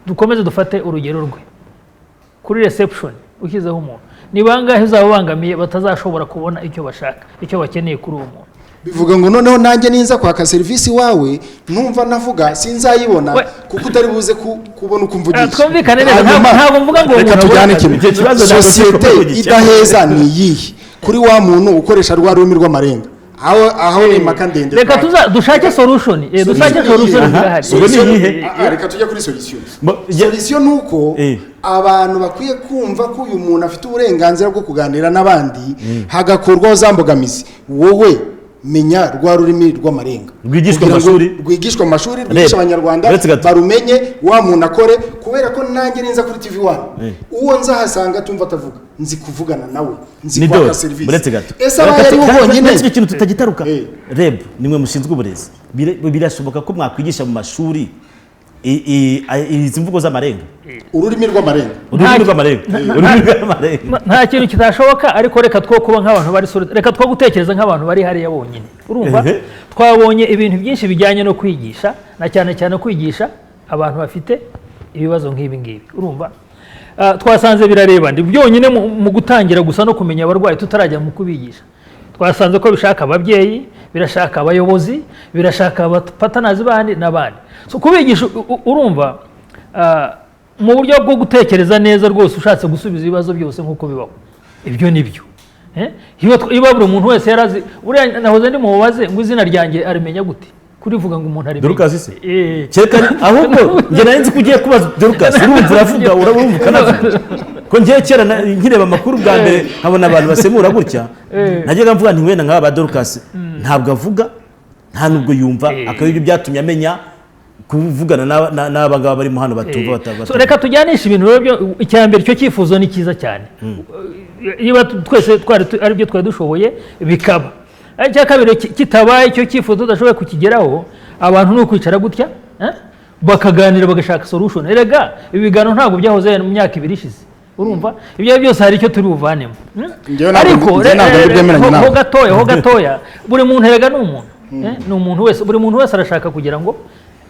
Dukomeze dufate urugero rwe kuri reception, ushyizeho umuntu, ni bangahe uzaba ubangamiye batazashobora kubona icyo bashaka, icyo bakeneye kuri uwo muntu. Bivuga ngo noneho nanjye ninza kwaka serivisi wawe numva navuga sinzayibona kuko utari buze kubona uko mvugisha. Twumvikane neza, ntabwo mvuga ngo reka tujyane kimwe. Societe idaheza ni yihe kuri wa muntu ukoresha rwa rurimi rw'amarenga, aho ni impaka ndende. Reka dushake solution, dushake solution zirahari. Reka tujya kuri solution. Solution nuko abantu bakwiye kumva ko uyu muntu afite uburenganzira bwo kuganira n'abandi, hagakorwaho za mbogamizi. Wowe menya rwa rurimi rw'amarenga rwigishwa mu mashuri rwigisha abanyarwanda barumenye, wa muntu akore, kubera ko nanjye ninza kuri TV1 uwo nzahasanga tumva atavuga nzi kuvugana nawe, nzi kwaka service. Ese abari ubonyine n'icyo kintu tutagitaruka. Reb nimwe mushinzwe uburezi, birashoboka ko mwakwigisha mu mashuri izi mvugo z'amarenga, ururimi rw'amarenga. Nta kintu kitashoboka, ariko reka two kuba nk'abantu bari reka two gutekereza nk'abantu bari hariya bonyine. Urumva twabonye ibintu byinshi bijyanye no kwigisha, na cyane cyane kwigisha abantu bafite ibibazo nk'ibi ngibi. Urumva twasanze birareba ndi byonyine mu gutangira gusa no kumenya abarwayi tutarajya mu kubigisha. Twasanze ko bishaka ababyeyi, birashaka abayobozi, birashaka abatanazi bandi n'abandi. So kubigisha urumva mu buryo bwo gutekereza neza rwose ushatse gusubiza ibibazo byose nk'uko bibaho ibyo nibyo iyo buri muntu wese yarazi buriya nahoze ndi mubaze ngo izina ryanjye arimenya gute kurivuga ngo umuntu arimenya Dorcas se cyeka ahubwo nge nari nzi ko ugiye kubaza Dorcas urumva uravuga urumva ukanavuga ko ngiye kera nkireba amakuru bwa mbere nkabona abantu basemura gutya najyaga mvuga nti wenda nk'aba Dorcas ntabwo avuga nta nubwo yumva akabibyo byatumye amenya kuvugana n'abagabo bari mu hano batumva batava. Reka tujyanisha ibintu rero icyambere cyo cyifuzo ni cyiza cyane niba twese ari byo twari dushoboye bikaba icya kabiri kitabaye icyo cyifuzo tudashoboye kukigeraho abantu ni ukwicara gutya bakaganira bagashaka solution. Erega ibiganiro ntabwo byahoze mu myaka 2 ishize urumva ibyo byose hari icyo turi buvanemo ariko ho gatoya buri muntu erega ni umuntu wese buri muntu wese arashaka kugira ngo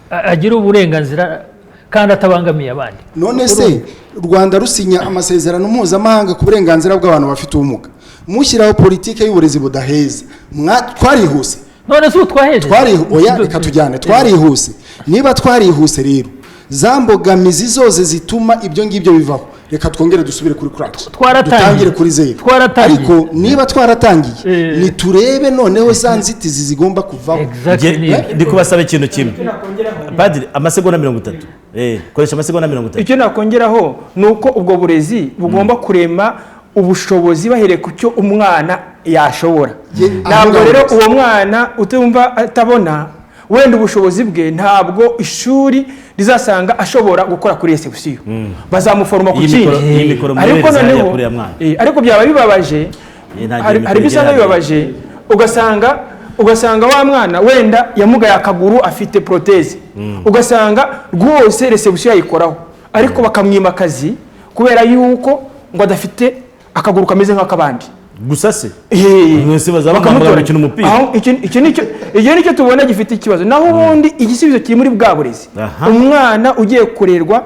agire uburenganzira kandi atabangamiye abandi. None se Rwanda rusinya amasezerano mpuzamahanga ku burenganzira bw'abantu bafite ubumuga mushyiraho politike y'uburezi budaheza twarihuse. None se twaheje oya reka tujyane twarihuse. Niba twarihuse rero za mbogamizi zose zituma ibyo ngibyo bivaho reka twongere dusubire kuri crash dutangire kuri zero. Ariko niba twaratangiye ni turebe noneho za nzitizi zigomba kuvaho. Ndi kubasaba ikintu kimwe Padiri amasegonda 30 koresha amasegonda 30. Icyo nakongeraho nuko ubwo burezi bugomba kurema ubushobozi bahereye ku cyo umwana yashobora. Ntabwo rero uwo mwana utumva atabona wenda ubushobozi bwe ntabwo ishuri rizasanga ashobora gukora kuri reception bazamuforma ku kindi. Ariko noneho ariko byaba bibabaje hari bisanga bibabaje ugasanga wa mwana wenda yamugaye akaguru afite proteze ugasanga rwose reception yayikoraho ariko bakamwimakazi kubera yuko ngo adafite akaguru kameze nk'akabandi gusa se mwese bazabakamura gukina umupira. Icyo nicyo tubona gifite ikibazo naho ubundi igisubizo kiri muri bwa burezi umwana ugiye kurerwa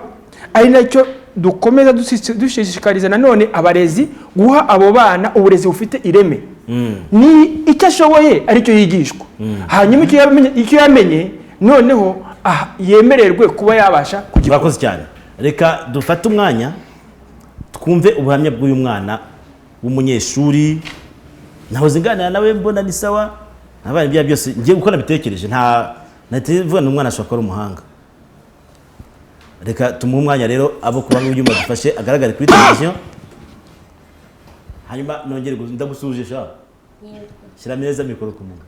ari nacyo dukomeza dushishikariza nanone abarezi guha abo bana uburezi bufite ireme ni icyo ashoboye aricyo yigishwa hanyuma icyo yamenye noneho yemererwe kuba yabasha kugira. Bakoze cyane reka dufate umwanya twumve ubuhamya bw'uyu mwana w'umunyeshuri nahoze nganira nawe mbona ni sawa nabaye ibya byose ngiye gukora bitekereje nta natevuga n'umwana ashobora kuba umuhanga. Reka tumuhe umwanya rero abo kuba nk'uyu dufashe agaragare kuri televiziyo hanyuma nongere ndagusuje sha shyira neza mikoro ku munwa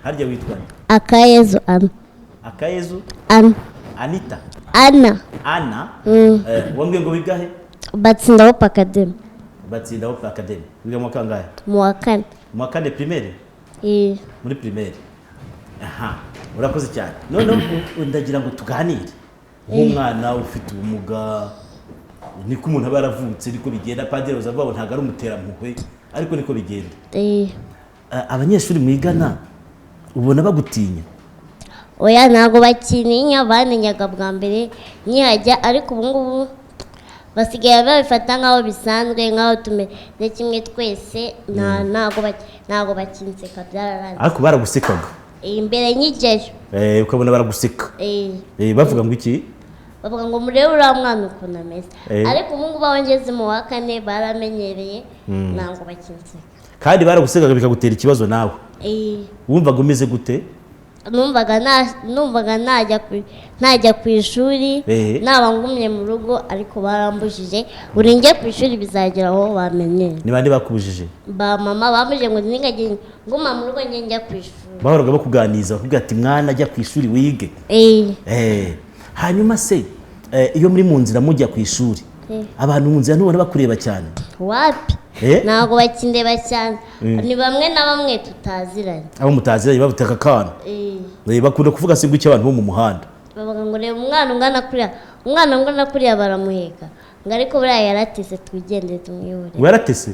harya witwa Akayezu Akayezu Anita Ana wambwiye ngo wigahe Batsinda Hope Academy. Batsinda Hope Academy wiga mu kangahe? Mu kane primaire muri primaire. Urakoze cyane none ndagira ngo tuganire nk'umwana ufite ubumuga niko umuntu aba yaravutse niko bigenda. Padiri uzavuga ntago ari umuterampuhwe ariko niko bigenda. Abanyeshuri mwigana ubona bagutinya? Oya ntago bakininya banenyaga bwa mbere nkihajya ariko ubu ngubu basigaye babifata nk'aho bisanzwe nk'aho tumeze kimwe twese ntago bakinseka byararangiye. Ariko baragusekaga imbere nyigejo ukabona baraguseka bavuga ngo iki? Bavuga ngo murebe uriya mwana ukuntu ameze ariko ubu ngubu abongeze mu wa kane baramenyereye ntabwo bakinseka. Kandi baragusekaga bikagutera ikibazo nawe wumvaga umeze gute? Numvaga najya ku ishuri naba ngumye mu rugo ariko barambujije buri njye ku ishuri bizagera aho bamenyera. Ni bande bakubujije? Ba mama bamuje ngo ningajye nguma mu rugo njya ku ishuri. Bahoraga bakuganiza bakubwira ati mwana ajya ku ishuri wige. Hanyuma se iyo muri mu nzira mujya ku ishuri abantu mu nzira ntubona bakureba cyane? Wapi ntago bakindeba cyane ni bamwe na bamwe tutaziranye. Abo mutaziranye babutaka kana bakunda kuvuga se gutya abantu bo mu muhanda bavuga ngo reba umwana ungana kuriya baramuheka ngo ariko buriya yaratese twigendere tumwihore. Yaratese?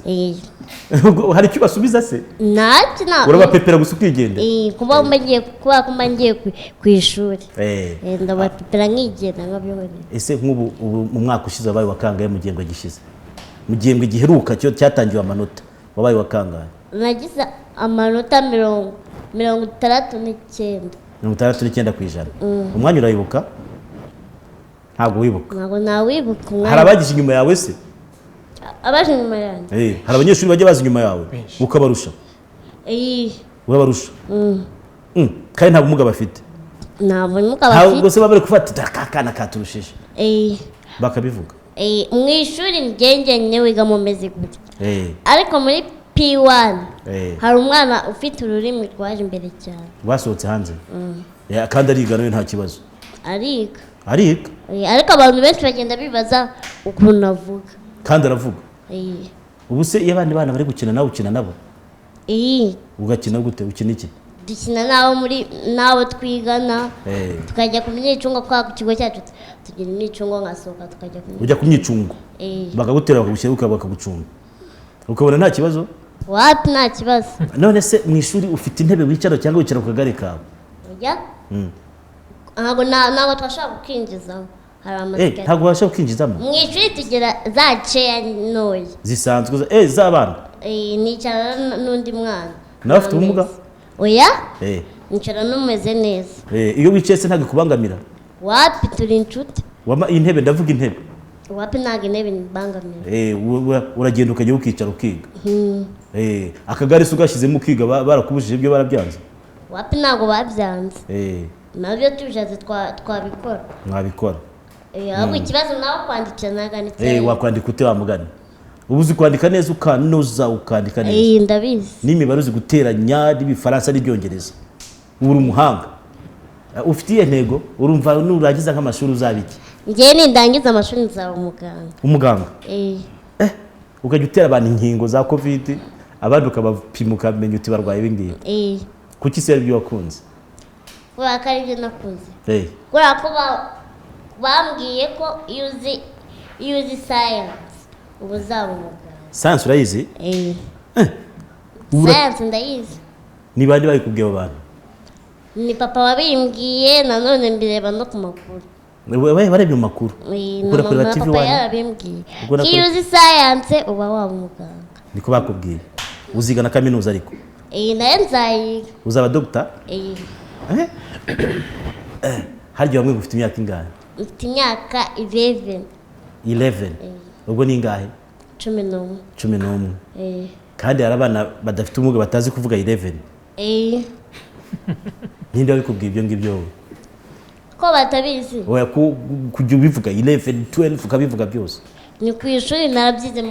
Hari icyo basubiza se? Ntacyo urabapepera gusa ukigendera? kuba mbagiye ku ishuri ndabapepera nkigenda nkabihore. Ese nk'ubu mu mwaka ushize wabaye wakangaye mu gihembwe gishize mu gihembwe giheruka cyo cyatangiwe amanota wabaye wakangaye? Nagize amanota 69. 69% umwanya urayibuka? ntabwo wibuka. ntabwo nawibuka. Hari abagize inyuma yawe se? Abaje inyuma yanjye. Hari abanyeshuri bajya baza inyuma yawe ukabarusha? Urabarusha? Kandi nta bumuga bafite? Nta bumuga bafite. Ntabwo se baba bari gufata akana katurushije bakabivuga? Mu ishuri njye wiga mu mezi gutya, ariko muri P1 hari umwana ufite ururimi rwaje imbere cyane, wasohotse hanze kandi ariga nawe nta kibazo. ariga ariko abantu benshi bagenda bibaza ukuntu avuga. Kandi aravuga? Ubu se iyo abandi bana bari gukina nawe ukina nabo? Ugakina gute? Ukina iki? Dukina nabo twigana, tukajya ku myicungo kwa ku kigo cyacu tugira imyicungo nkasohoka tukajya ku ujya ku myicungo bakagutera bakagushyira bakagucunga ukabona nta kibazo? Wapi nta kibazo. None se mu ishuri ufite intebe wicara cyangwa wicara ku kagare kawe? Ntabwo twashaka gukinjizamo. Ntabwo washaka gukinjizamo? Mu ishuri tugira za chair ntoya zisanzwe z'abana. Nicara n'undi mwana. Nawe ufite ubumuga? Oya, nicara n'umeze neza. Iyo wicaye se ntabwo ikubangamira? Wapi turi inshuti. Intebe ndavuga intebe. Wapi ntabwo intebe nibangamira. Uragenda ukajya ukicara ukiga? Akagare se ugashyizemo ukiga barakubujije ibyo barabyanze? Wapi ntabwo babyanze. Nabyo tubishatse twabikora. Mwabikora? Ahubwo ikibazo nawe kwandikira naganitse. Wakwandika ute wamugana? Ubu uzi kwandika neza ukanoza ukandika neza? Ndabizi. N'imibare uzi guteranya n'ibifaransa n'ibyongereza? Uri umuhanga? Ufitiye ntego? Urumva nurangiza nk'amashuri uzabiki? Njye nindangiza amashuri nzaba umuganga. Umuganga? Ukajya utera abantu inkingo za covid abandi ukabapima ukamenya uti barwaye ibingibi? Kuki se aribyo wakunze? Kubera ko aribyo nakunze. Kubera ko bambwiye ko iyo uzi science ubu uzaba umuganga. Science urayizi? Science ndayizi. Ni bandi bayikubwiye abo bantu? Ni papa wabimbwiye, nanone mbireba no ku makuru. Barebye mu makuru? Ukora kuri TV1? Papa yarabimbwiye. Iyo uzi science uba waba umuganga. Niko bakubwiye? Uziga na kaminuza ariko? Nayo nzayiga. Uzaba doctor? Harya bamwe ufite imyaka ingahe? Mfite imyaka 11. 11? Ubwo ni ingahe? 11. 11. Kandi hari abana badafite ubumuga batazi kuvuga 11? Ninde wabikubwiye ibyo ngibyo wowe? Ko batabizi? Oya kujya ubivuga 11 12 ukabivuga byose? Ni ku ishuri narabyize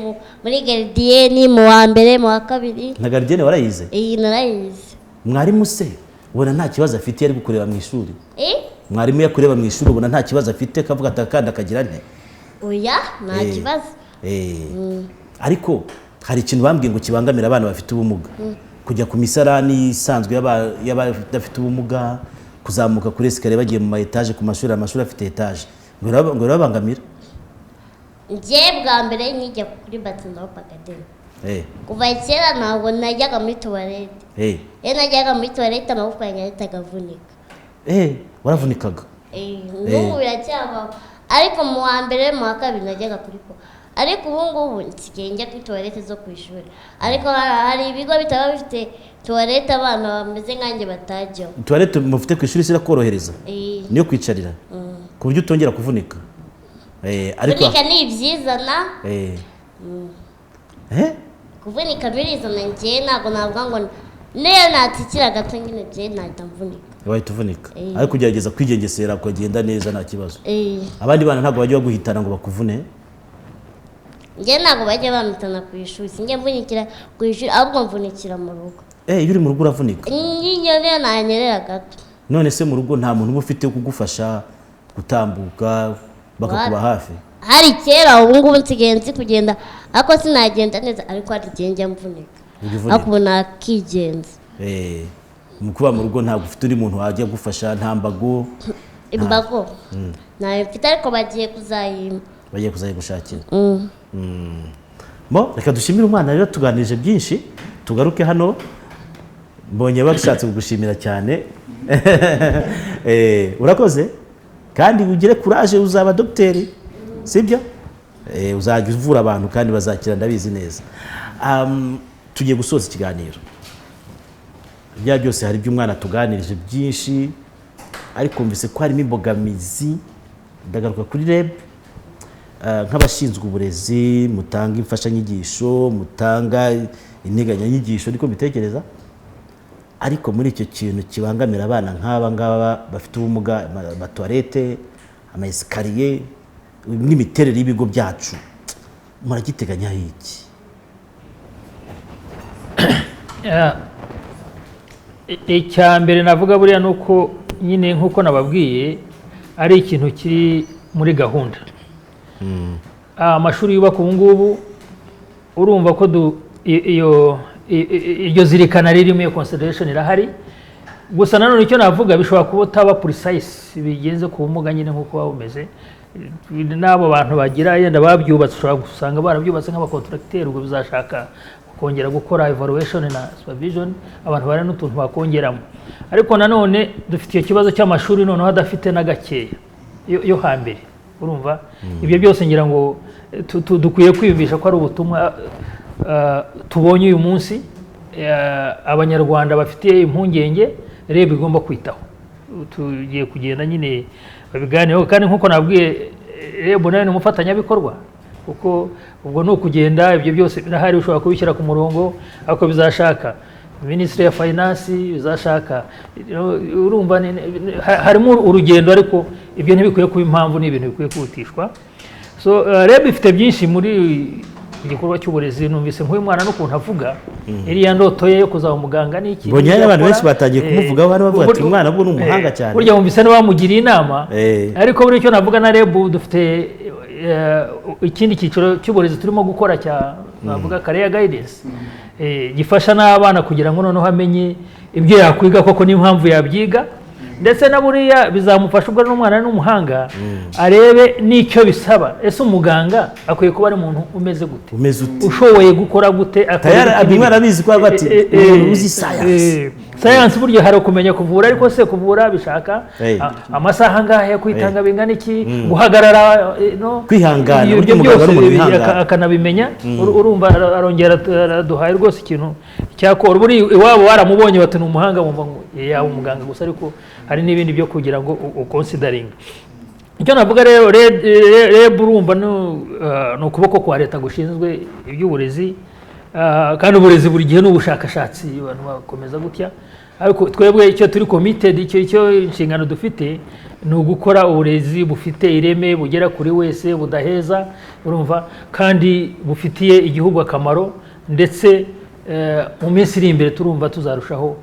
muri gardienne mu wa mbere mu wa kabiri. Na gardienne warayize? Narayize. Mwarimu se ubona nta kibazo afite yari gukorera mu ishuri? Mwarimu yakureba mu ishuri ubona nta kibazo afite kavuga atakanda akagira nte? Oya nta kibazo. Ariko hari ikintu bambwiye ngo kibangamira abana bafite ubumuga, kujya ku misarani isanzwe y'abadafite ubumuga, kuzamuka kuri esikariye bagiye mu ma etage ku mashuri afite etage, ngo birabangamira? Njye bwa mbere nkijya kuri Batsinda Academy, kuva kera ntabwo najyaga muri toilette. Najyaga muri toilette amaboko yanjye ahitaga avunika. Waravunikaga? N'ubu biracyabaho, ariko mu wa mbere mu wa kabiri najyaga kuri po, ariko ubu ngubu nsigaye njya kuri toilette zo ku ishuri, ariko hari ibigo bitaba bifite toilette abana bameze nkanjye batajyaho. Toilette mufite ku ishuri sirakorohereza? Niyo kwicarira ku buryo utongera kuvunika? Kuvunika ni ibyizana. Kuvunika birizana, njye ntabwo navuga ngo niyo natsikira gato nyine njye nahita mvunika. Wahita uvunika? Ariko kugerageza kwigengesera ukagenda neza nta kibazo? Abandi bana ntabwo bajya baguhitana ngo bakuvune? Njye ntabwo bajya bampitana ku ishuri, sinjye mvunikira ku ishuri ahubwo mvunikira mu rugo. Iyo uri mu rugo uravunika? Niyo nanyerera gato. None se mu rugo nta muntu uba ufite kugufasha gutambuka bakakuba hafi? Hari kera, ubu ngubu nsigaye nzi kugenda ariko sinagenda neza, ariko hari igihe njya mvunika ariko ubu nakigenza. Mu kuba mu rugo ntabwo ufite undi muntu wajya gufasha? Nta mbago? Imbago ntayo mfite, ariko bagiye kuzayigushakira. Reka dushimire umwana rero, tuganirije byinshi, tugaruke hano. Mbonye bashatse kugushimira cyane. Urakoze kandi ugire courage, uzaba dogiteri sibyo? Uzajya uvura abantu kandi bazakira, ndabizi neza. Tugiye gusoza ikiganiro. Bya byose hari by'umwana tuganirije byinshi, ariko mvise ko harimo imbogamizi ndagaruka kuri REB nk'abashinzwe uburezi mutanga imfashanyigisho mutanga integanyanyigisho niko mbitekereza ariko muri icyo kintu kibangamira abana nk'aba ngaba bafite ubumuga amatoilette amayesikariye n'imiterere y'ibigo byacu muragiteganya iki? Icya mbere navuga buriya ni uko nyine nk'uko nababwiye ari ikintu kiri muri gahunda. Amashuri yubaka ubu ngubu urumva ko iryo zirikana ririmo iyo consideration irahari, gusa nanone icyo navuga bishobora kuba utaba precise bigenze ku bumuga nyine nk'uko waba umeze n'abo bantu bagira yenda babyubatse ushobora gusanga barabyubatse nk'abakontracteur ubwo bizashaka kongera gukora evaluation na supervision abantu bari n'utuntu bakongeramo, ariko nanone dufite iyo kibazo cy'amashuri noneho adafite na gakeya yo hambere. Urumva ibyo byose ngira ngo dukwiye kwiyumvisha ko ari ubutumwa tubonye uyu munsi abanyarwanda bafite impungenge REB igomba kwitaho. Tugiye kugenda nyine babiganireho kandi nk'uko nabwiye REB nayo ni umufatanyabikorwa kuko ubwo ni ukugenda ibyo byose birahari ushobora kubishyira ku murongo ariko bizashaka Ministry ya Finance bizashaka urumva harimo urugendo ariko ibyo ntibikwiye kuba impamvu ni ibintu bikwiye kwihutishwa. So REB ifite byinshi muri igikorwa cy'uburezi numvise nk'uyu mwana n'ukuntu avuga iriya ndoto ye yo kuzaba umuganga n'iki mbonye abantu benshi batangiye kumuvugaho bari bavuga ati umwana bwo n'umuhanga cyane burya wumvise n'abamugiriye inama ariko buri cyo navuga na REB dufite ikindi cyiciro cy'uburezi turimo gukora cya navuga career guidance gifasha n'abana kugira ngo noneho amenye ibyo yakwiga koko n'impamvu yabyiga ndetse na buriya bizamufasha ubwo n'umwana n'umuhanga arebe n'icyo bisaba. Ese umuganga akwiye kuba ari umuntu umeze gute ushoboye gukora gute umwana abizi ko bati uzi science buryo hari kumenya kuvura ariko se kuvura bishaka amasaha ngahe yo kwitanga bingana iki guhagarara no kwihangana ibyo byose akanabimenya urumva arongera duhaye rwose ikintu cyakora buri iwabo waramubonye bati n'umuhanga bumva ngo yawe umuganga gusa ariko hari n'ibindi byo kugira ngo uconsidering. Icyo navuga rero REB urumva ni ukuboko kwa leta gushinzwe iby'uburezi kandi uburezi buri gihe n'ubushakashatsi abantu bakomeza gutya ariko twebwe icyo turi committed icyo inshingano dufite ni ugukora uburezi bufite ireme bugera kuri wese budaheza urumva kandi bufitiye igihugu akamaro ndetse mu minsi iri imbere turumva tuzarushaho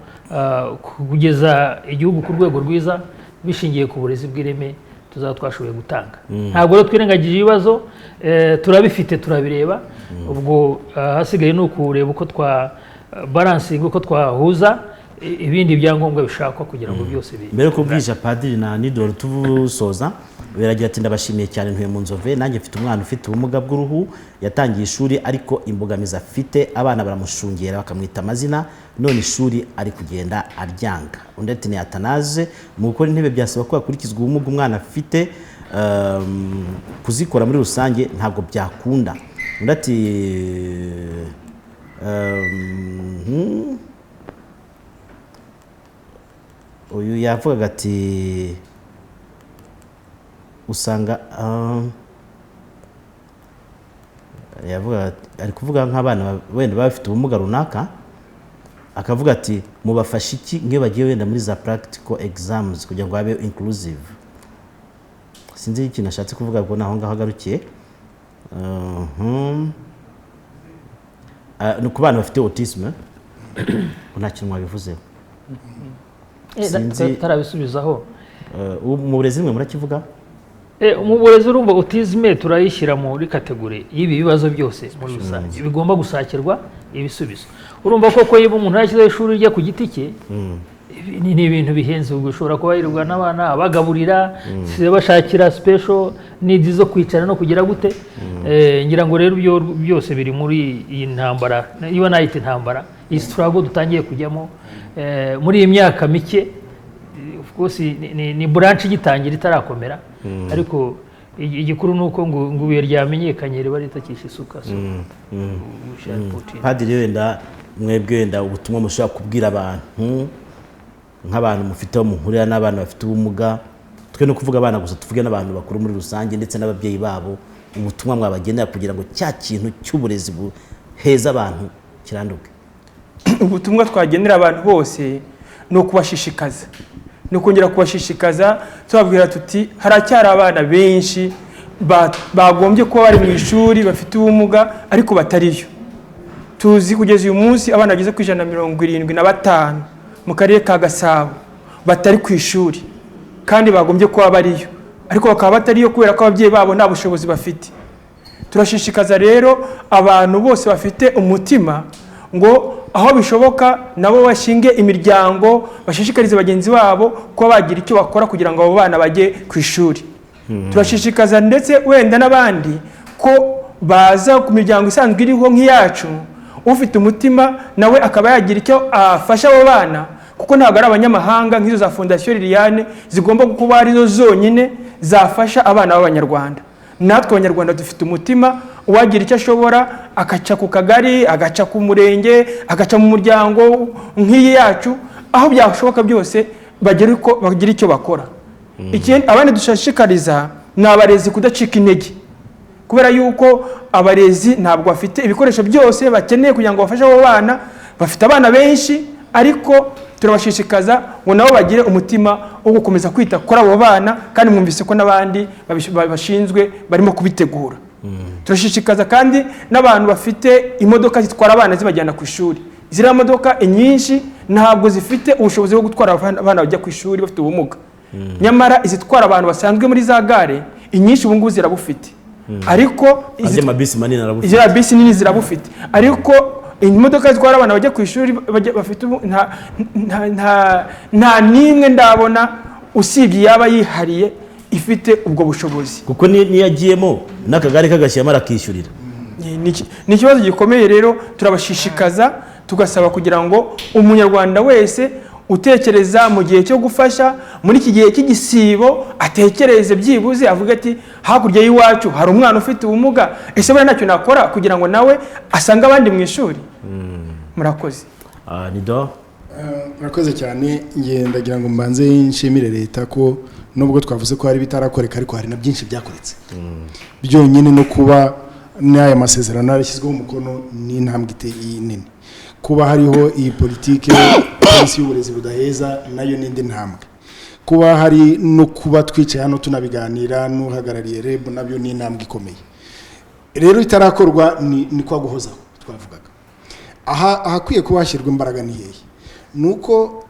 kugeza igihugu ku rwego rwiza bishingiye ku burezi bw'ireme tuzaba twashoboye gutanga. Ntabwo rero twirengagije ibibazo turabifite turabireba ubwo hasigaye ni ukureba uko twa balancing uko twahuza ibindi byangombwa bishakwa kugira ngo byose mbere ko bwije Padiri na NUDOR tuvusoza biragira ati ndabashimiye cyane ntuye mu Nzove nanjye mfite umwana ufite ubumuga bw'uruhu yatangiye ishuri ariko imbogamizi afite abana baramushungera bakamwita amazina none ishuri ari kugenda aryanga. Undi ati ni atanaje mu gukora intebe byasaba ko hakurikizwa ubumuga umwana afite kuzikora muri rusange ntabwo byakunda. Undi ati uyu yavugaga ati usanga yavuga ari kuvuga nk'abana wenda bafite ubumuga runaka akavuga ati mubafasha iki ngiyo bagiye wenda muri za practical exams kugira ngo babe inclusive. Sinzi ikintu nashatse kuvuga ngo naho ngaho agarukiye ni ku bana bafite autisme nta kintu mwabivuzeho tarabisubizaho mu burezi mwe murakivuga mu burezi urumva autisme turayishyira muri kategori y'ibi bibazo byose muri rusange bigomba gusakirwa ibisubizo. Urumva koko yiba umuntu yashyizeho ishuri rye ku giti cye ni ibintu bihenze ubwo ushobora kuba yirirwa n'abana abagaburira bashakira special needs zo kwicara no kugira gute ngira ngo rero byo byose biri muri iyi ntambara iyo nayita intambara iyi struggle dutangiye kujyamo muri iyi myaka mike of course ni branch gitangira itarakomera ariko igikuru nuko ngo ubuye ryamenyekanye riba ritakisha isuka. Padiri wenda mwebwe wenda ubutumwa mushaka kubwira abantu nk'abantu mufite muhurira n'abana bafite ubumuga twe no kuvuga abana gusa tuvuge n'abantu bakuru muri rusange ndetse n'ababyeyi babo ubutumwa mwabagenera kugira ngo cya kintu cy'uburezi buheza abantu kiranduke? Ubutumwa twagenera abantu bose ni ukubashishikaza, ni ukongera kubashishikaza tubabwira tuti haracyari abana benshi bagombye kuba bari mu ishuri bafite ubumuga ariko batariyo. Tuzi kugeza uyu munsi abana bageze ku 175 mu karere ka Gasabo batari ku ishuri kandi bagombye kuba bariyo ariko bakaba batariyo kubera ko ababyeyi babo nta bushobozi bafite. Turashishikaza rero abantu bose bafite umutima ngo aho bishoboka nabo bashinge imiryango, bashishikarize bagenzi babo kuba bagira icyo bakora kugira ngo abo bana bajye ku ishuri. Turashishikaza ndetse wenda n'abandi ko baza ku miryango isanzwe iriho nk'iyacu, ufite umutima nawe akaba yagira icyo afasha abo bana, kuko ntabwo ari abanyamahanga nk'izo za Fondation Liliane zigomba kuba arizo zonyine zafasha abana b'Abanyarwanda. Natwe Abanyarwanda dufite umutima, uwagira icyo ashobora agaca ku kagari, agaca ku murenge, agaca mu muryango nk'iyi yacu, aho byashoboka byose bagira icyo bakora. Ikindi abandi dushishikariza ni abarezi kudacika intege, kubera yuko abarezi ntabwo bafite ibikoresho byose bakeneye kugira ngo bafashe abo bana. Bafite abana benshi ariko turabashishikaza ngo nabo bagire umutima wo gukomeza kwita kuri abo bana, kandi mwumvise ko n'abandi bashinzwe barimo kubitegura. Turashishikaza kandi n'abantu bafite imodoka zitwara abana zibajyana ku ishuri. Ziriya modoka nyinshi ntabwo zifite ubushobozi bwo gutwara abana bajya ku ishuri bafite ubumuga. Nyamara izitwara abantu basanzwe muri za gare inyinshi ubu ngubu zirabufite. Ariko izi mabisi manini arabufite. Izi bisi nini zirabufite. Ariko imodoka zitwara abana bajya ku ishuri bafite nta nimwe ndabona usibye yaba yihariye ifite ubwo bushobozi, kuko niyagiyemo n'akagari kagashyiramo arakishyurira. Ni ikibazo gikomeye rero. Turabashishikaza tugasaba kugira ngo umunyarwanda wese utekereza mu gihe cyo gufasha muri iki gihe cy'igisibo atekereze byibuze avuga ati hakurya y'iwacu hari umwana ufite ubumuga, ese bari ntacyo nakora kugira ngo nawe asange abandi mu ishuri. Murakoze. NUDOR. Murakoze cyane. Ndagira ngo mbanze nshimire leta ko nubwo twavuze ko hari bitarakoreka ariko hari na byinshi byakoretse. Byonyine no kuba n'aya masezerano yarashyizweho umukono ni intambwe nini. Kuba hariho iyi politike polisi y'uburezi budaheza nayo n'indi ntambwe. Kuba hari no kuba twicaye hano tunabiganira n'uhagarariye REB nabyo ni intambwe ikomeye. Rero itarakorwa ni kwa guhozaho twavugaga. Ahakwiye kuba hashyirwa imbaraga ni hehe? Nuko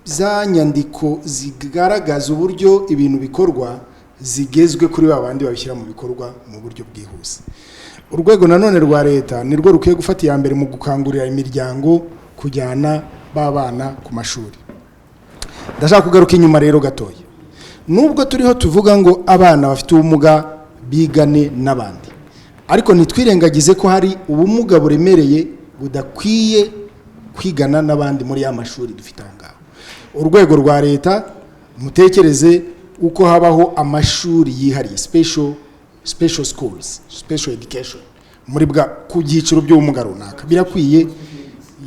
za nyandiko zigaragaza uburyo ibintu bikorwa zigezwe kuri babandi babishyira mu bikorwa mu buryo bwihuse. Urwego nanone rwa leta nirwo rukwiye gufata iya mbere mu gukangurira imiryango kujyana babana ku mashuri. Ndashaka kugaruka inyuma rero gatoya. Nubwo turiho tuvuga ngo abana bafite ubumuga bigane n'abandi, ariko ntitwirengagize ko hari ubumuga buremereye budakwiye kwigana n'abandi muri ya mashuri dufite aho ngaho. Urwego rwa leta mutekereze uko habaho amashuri yihariye, special schools, special education muri bwa ku byiciro by'ubumuga runaka. Birakwiye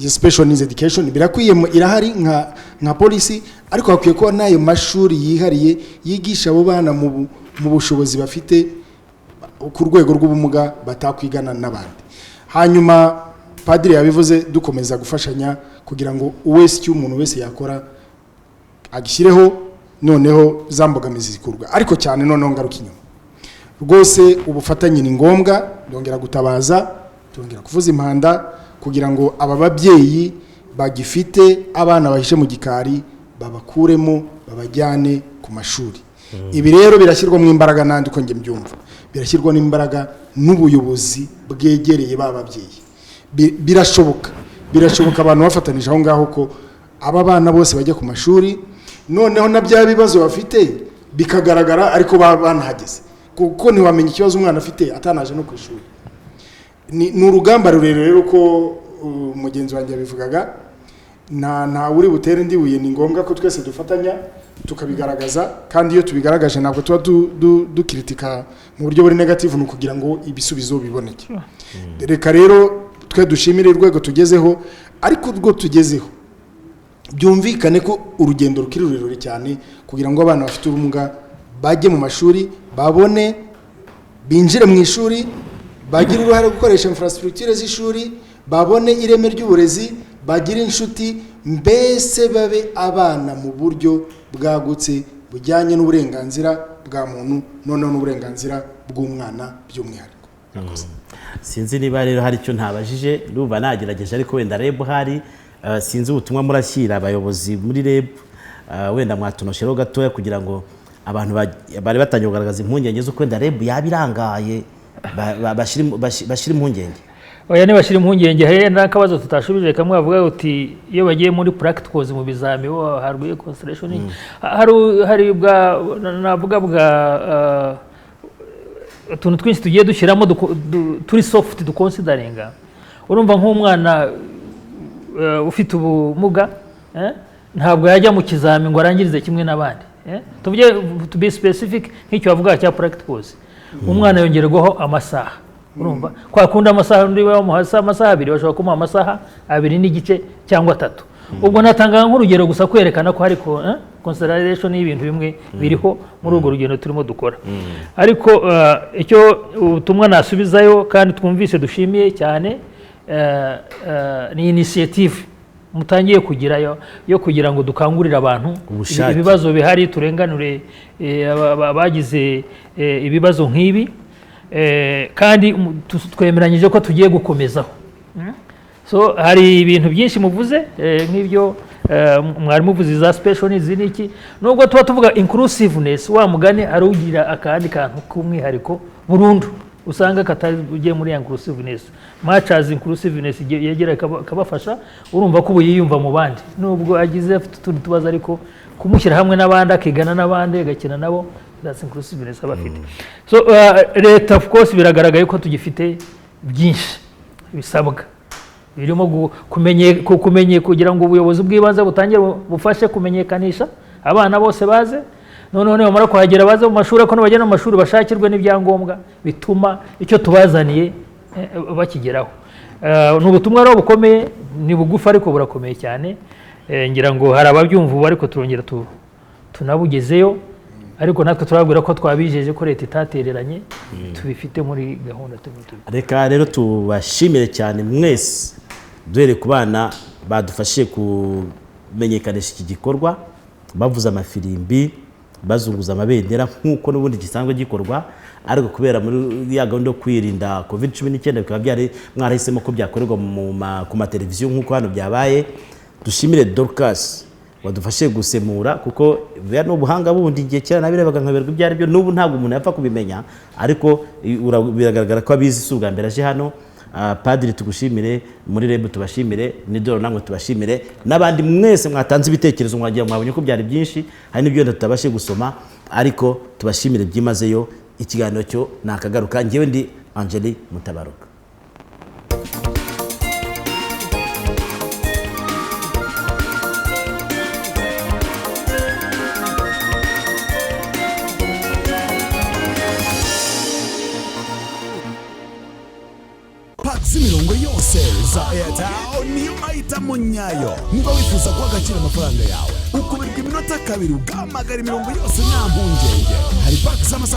special needs education, birakwiye irahari nka polisi, ariko hakwiye kuba nayo mashuri yihariye yigisha abo bana mu bushobozi bafite ku rwego rw'ubumuga batakwigana n'abandi. Hanyuma padiri yabivuze dukomeza gufashanya kugira ngo uwese umuntu wese yakora agishyireho, noneho za mbogamizi zikurwa. Ariko cyane noneho ngaruka inyuma rwose ubufatanye ni ngombwa. Ndongera gutabaza, tongera kuvuza impanda kugira ngo aba babyeyi bagifite abana bahishe mu gikari babakuremo babajyane ku mashuri. Ibi rero birashyirwa mu imbaraga nandi uko nge mbyumva, birashyirwa n'imbaraga n'ubuyobozi bwegereye bababyeyi. Birashoboka abantu bafatanije aho ngaho ko aba bana bose bajya ku mashuri, noneho na bya bibazo bafite bikagaragara ariko banahageze, kuko ntiwamenya ikibazo umwana afite atanaje no ku ishuri. Ni urugamba rurerure rero ko umugenzi wanjye yabivugaga, nta uri butere ndi buye. Ni ngombwa ko twese dufatanya tukabigaragaza, kandi iyo tubigaragaje ntabwo tuba dukritika mu buryo buri negative, no kugira ngo ibisubizo biboneke. Reka rero twe dushimire urwego tugezeho, ariko urwo tugezeho byumvikane ko urugendo rukiri rurerure cyane kugira ngo abana bafite ubumuga bajye mu mashuri babone binjire mu ishuri bagira uruhare gukoresha infrastructure z'ishuri babone ireme ry'uburezi bagira inshuti mbese babe abana mu buryo bwagutse bujyanye n'uburenganzira bwa muntu noneho n'uburenganzira bw'umwana by'umwihariko. Sinzi niba rero hari icyo ntabajije ndumva nagerageje ariko wenda REB hari sinzi ubutumwa murashyira abayobozi muri REB wenda mwatunoshyeho gatoya kugira ngo abantu bari batangiye kugaragaza impungenge z'uko wenda REB yabirangaye bashira impungenge. Oya ni bashira impungenge he n'akabazo tutashubije kamwe bavuga uti iyo bagiye muri practicals mu bizami harwiye constellation hari bwa navuga bwa tuntu twinshi tugiye dushyiramo turi soft duconsideringa urumva nk'umwana ufite ubumuga ntabwo yajya mu kizami ngo arangirize kimwe n'abandi tuvuge to be specific nk'icyo bavuga cya practicals umwana yongerwaho amasaha urumva kwa kunda amasaha ndi bamuhasa amasaha 2 bashobora kumuha amasaha 2 n'igice cyangwa 3 ubwo natanga nk'urugero gusa kwerekana ko hariko consideration y'ibintu bimwe biriho muri urwo rugendo turimo dukora ariko icyo ubutumwa nasubizayo kandi twumvise dushimiye cyane ni initiative mutangiye kugirayo yo kugira ngo dukangurira abantu ibibazo bihari turenganure bagize ibibazo nk'ibi kandi twemeranyije ko tugiye gukomezaho. So hari ibintu byinshi muvuze nk'ibyo mwari muvuze za special needs niki nubwo tuba tuvuga inclusiveness wa mugani arugira akandi kantu k'umwihariko burundu usanga katagiye muri inclusiveness much as inclusiveness yegera kabafasha urumva ko yiyumva mu bandi nubwo agize afite utuntu tubaza ariko kumushyira hamwe n'abandi akigana n'abandi agakina nabo that's inclusiveness abafite. So leta of course biragaragaye ko tugifite byinshi bisabwa birimo kumenye kugira ngo ubuyobozi bw'ibanze butangire bufashe kumenyekanisha abana bose baze none bamara kuhagera baze mu mashuri ko bagenda mu mashuri bashakirwe n'ibyangombwa bituma icyo tubazaniye bakigeraho. N'ubutumwa rero bukomeye ni bugufa ariko burakomeye cyane ngira ngo hari ababyumva ubu ariko turongera tunabugezeyo ariko natwe turabwira ko twabijeje ko leta itatereranye tubifite muri gahunda turimo. Reka rero tubashimire cyane mwese duhere ku bana badufashije kumenyekanisha iki gikorwa bavuza amafirimbi bazunguza amabendera nk'uko n'ubundi gisanzwe gikorwa ariko kubera muri ya gahunda yo kwirinda COVID-19 bikaba byari mwarahisemo ko byakorerwa ku mateleviziyo nk'uko hano byabaye. Dushimire Dorcas wadufashe gusemura kuko bya n'ubuhanga bundi igihe cyera nabirebaga nkaberwa ibyo ari byo n'ubu ntabwo umuntu yapfa kubimenya ariko biragaragara ko abizi si ubwa mbere aje hano. Padiri tugushimire muri REB tubashimire NUDOR namwe tubashimire n'abandi mwese mwatanze ibitekerezo mwagiye mwabonye ko byari byinshi hari n'ibyo tutabashe gusoma ariko tubashimire byimazeyo. Ikiganiro cyo nakagaruka ngewe ndi Angeli Mutabaruka. Imirongo yose za Airtel niyo mahitamo nyayo. Niba wifuza guha agaciro amafaranga yawe ukubirwa iminota 2 ugamagara imirongo yose nta mpungenge. Hari paki z'amasaha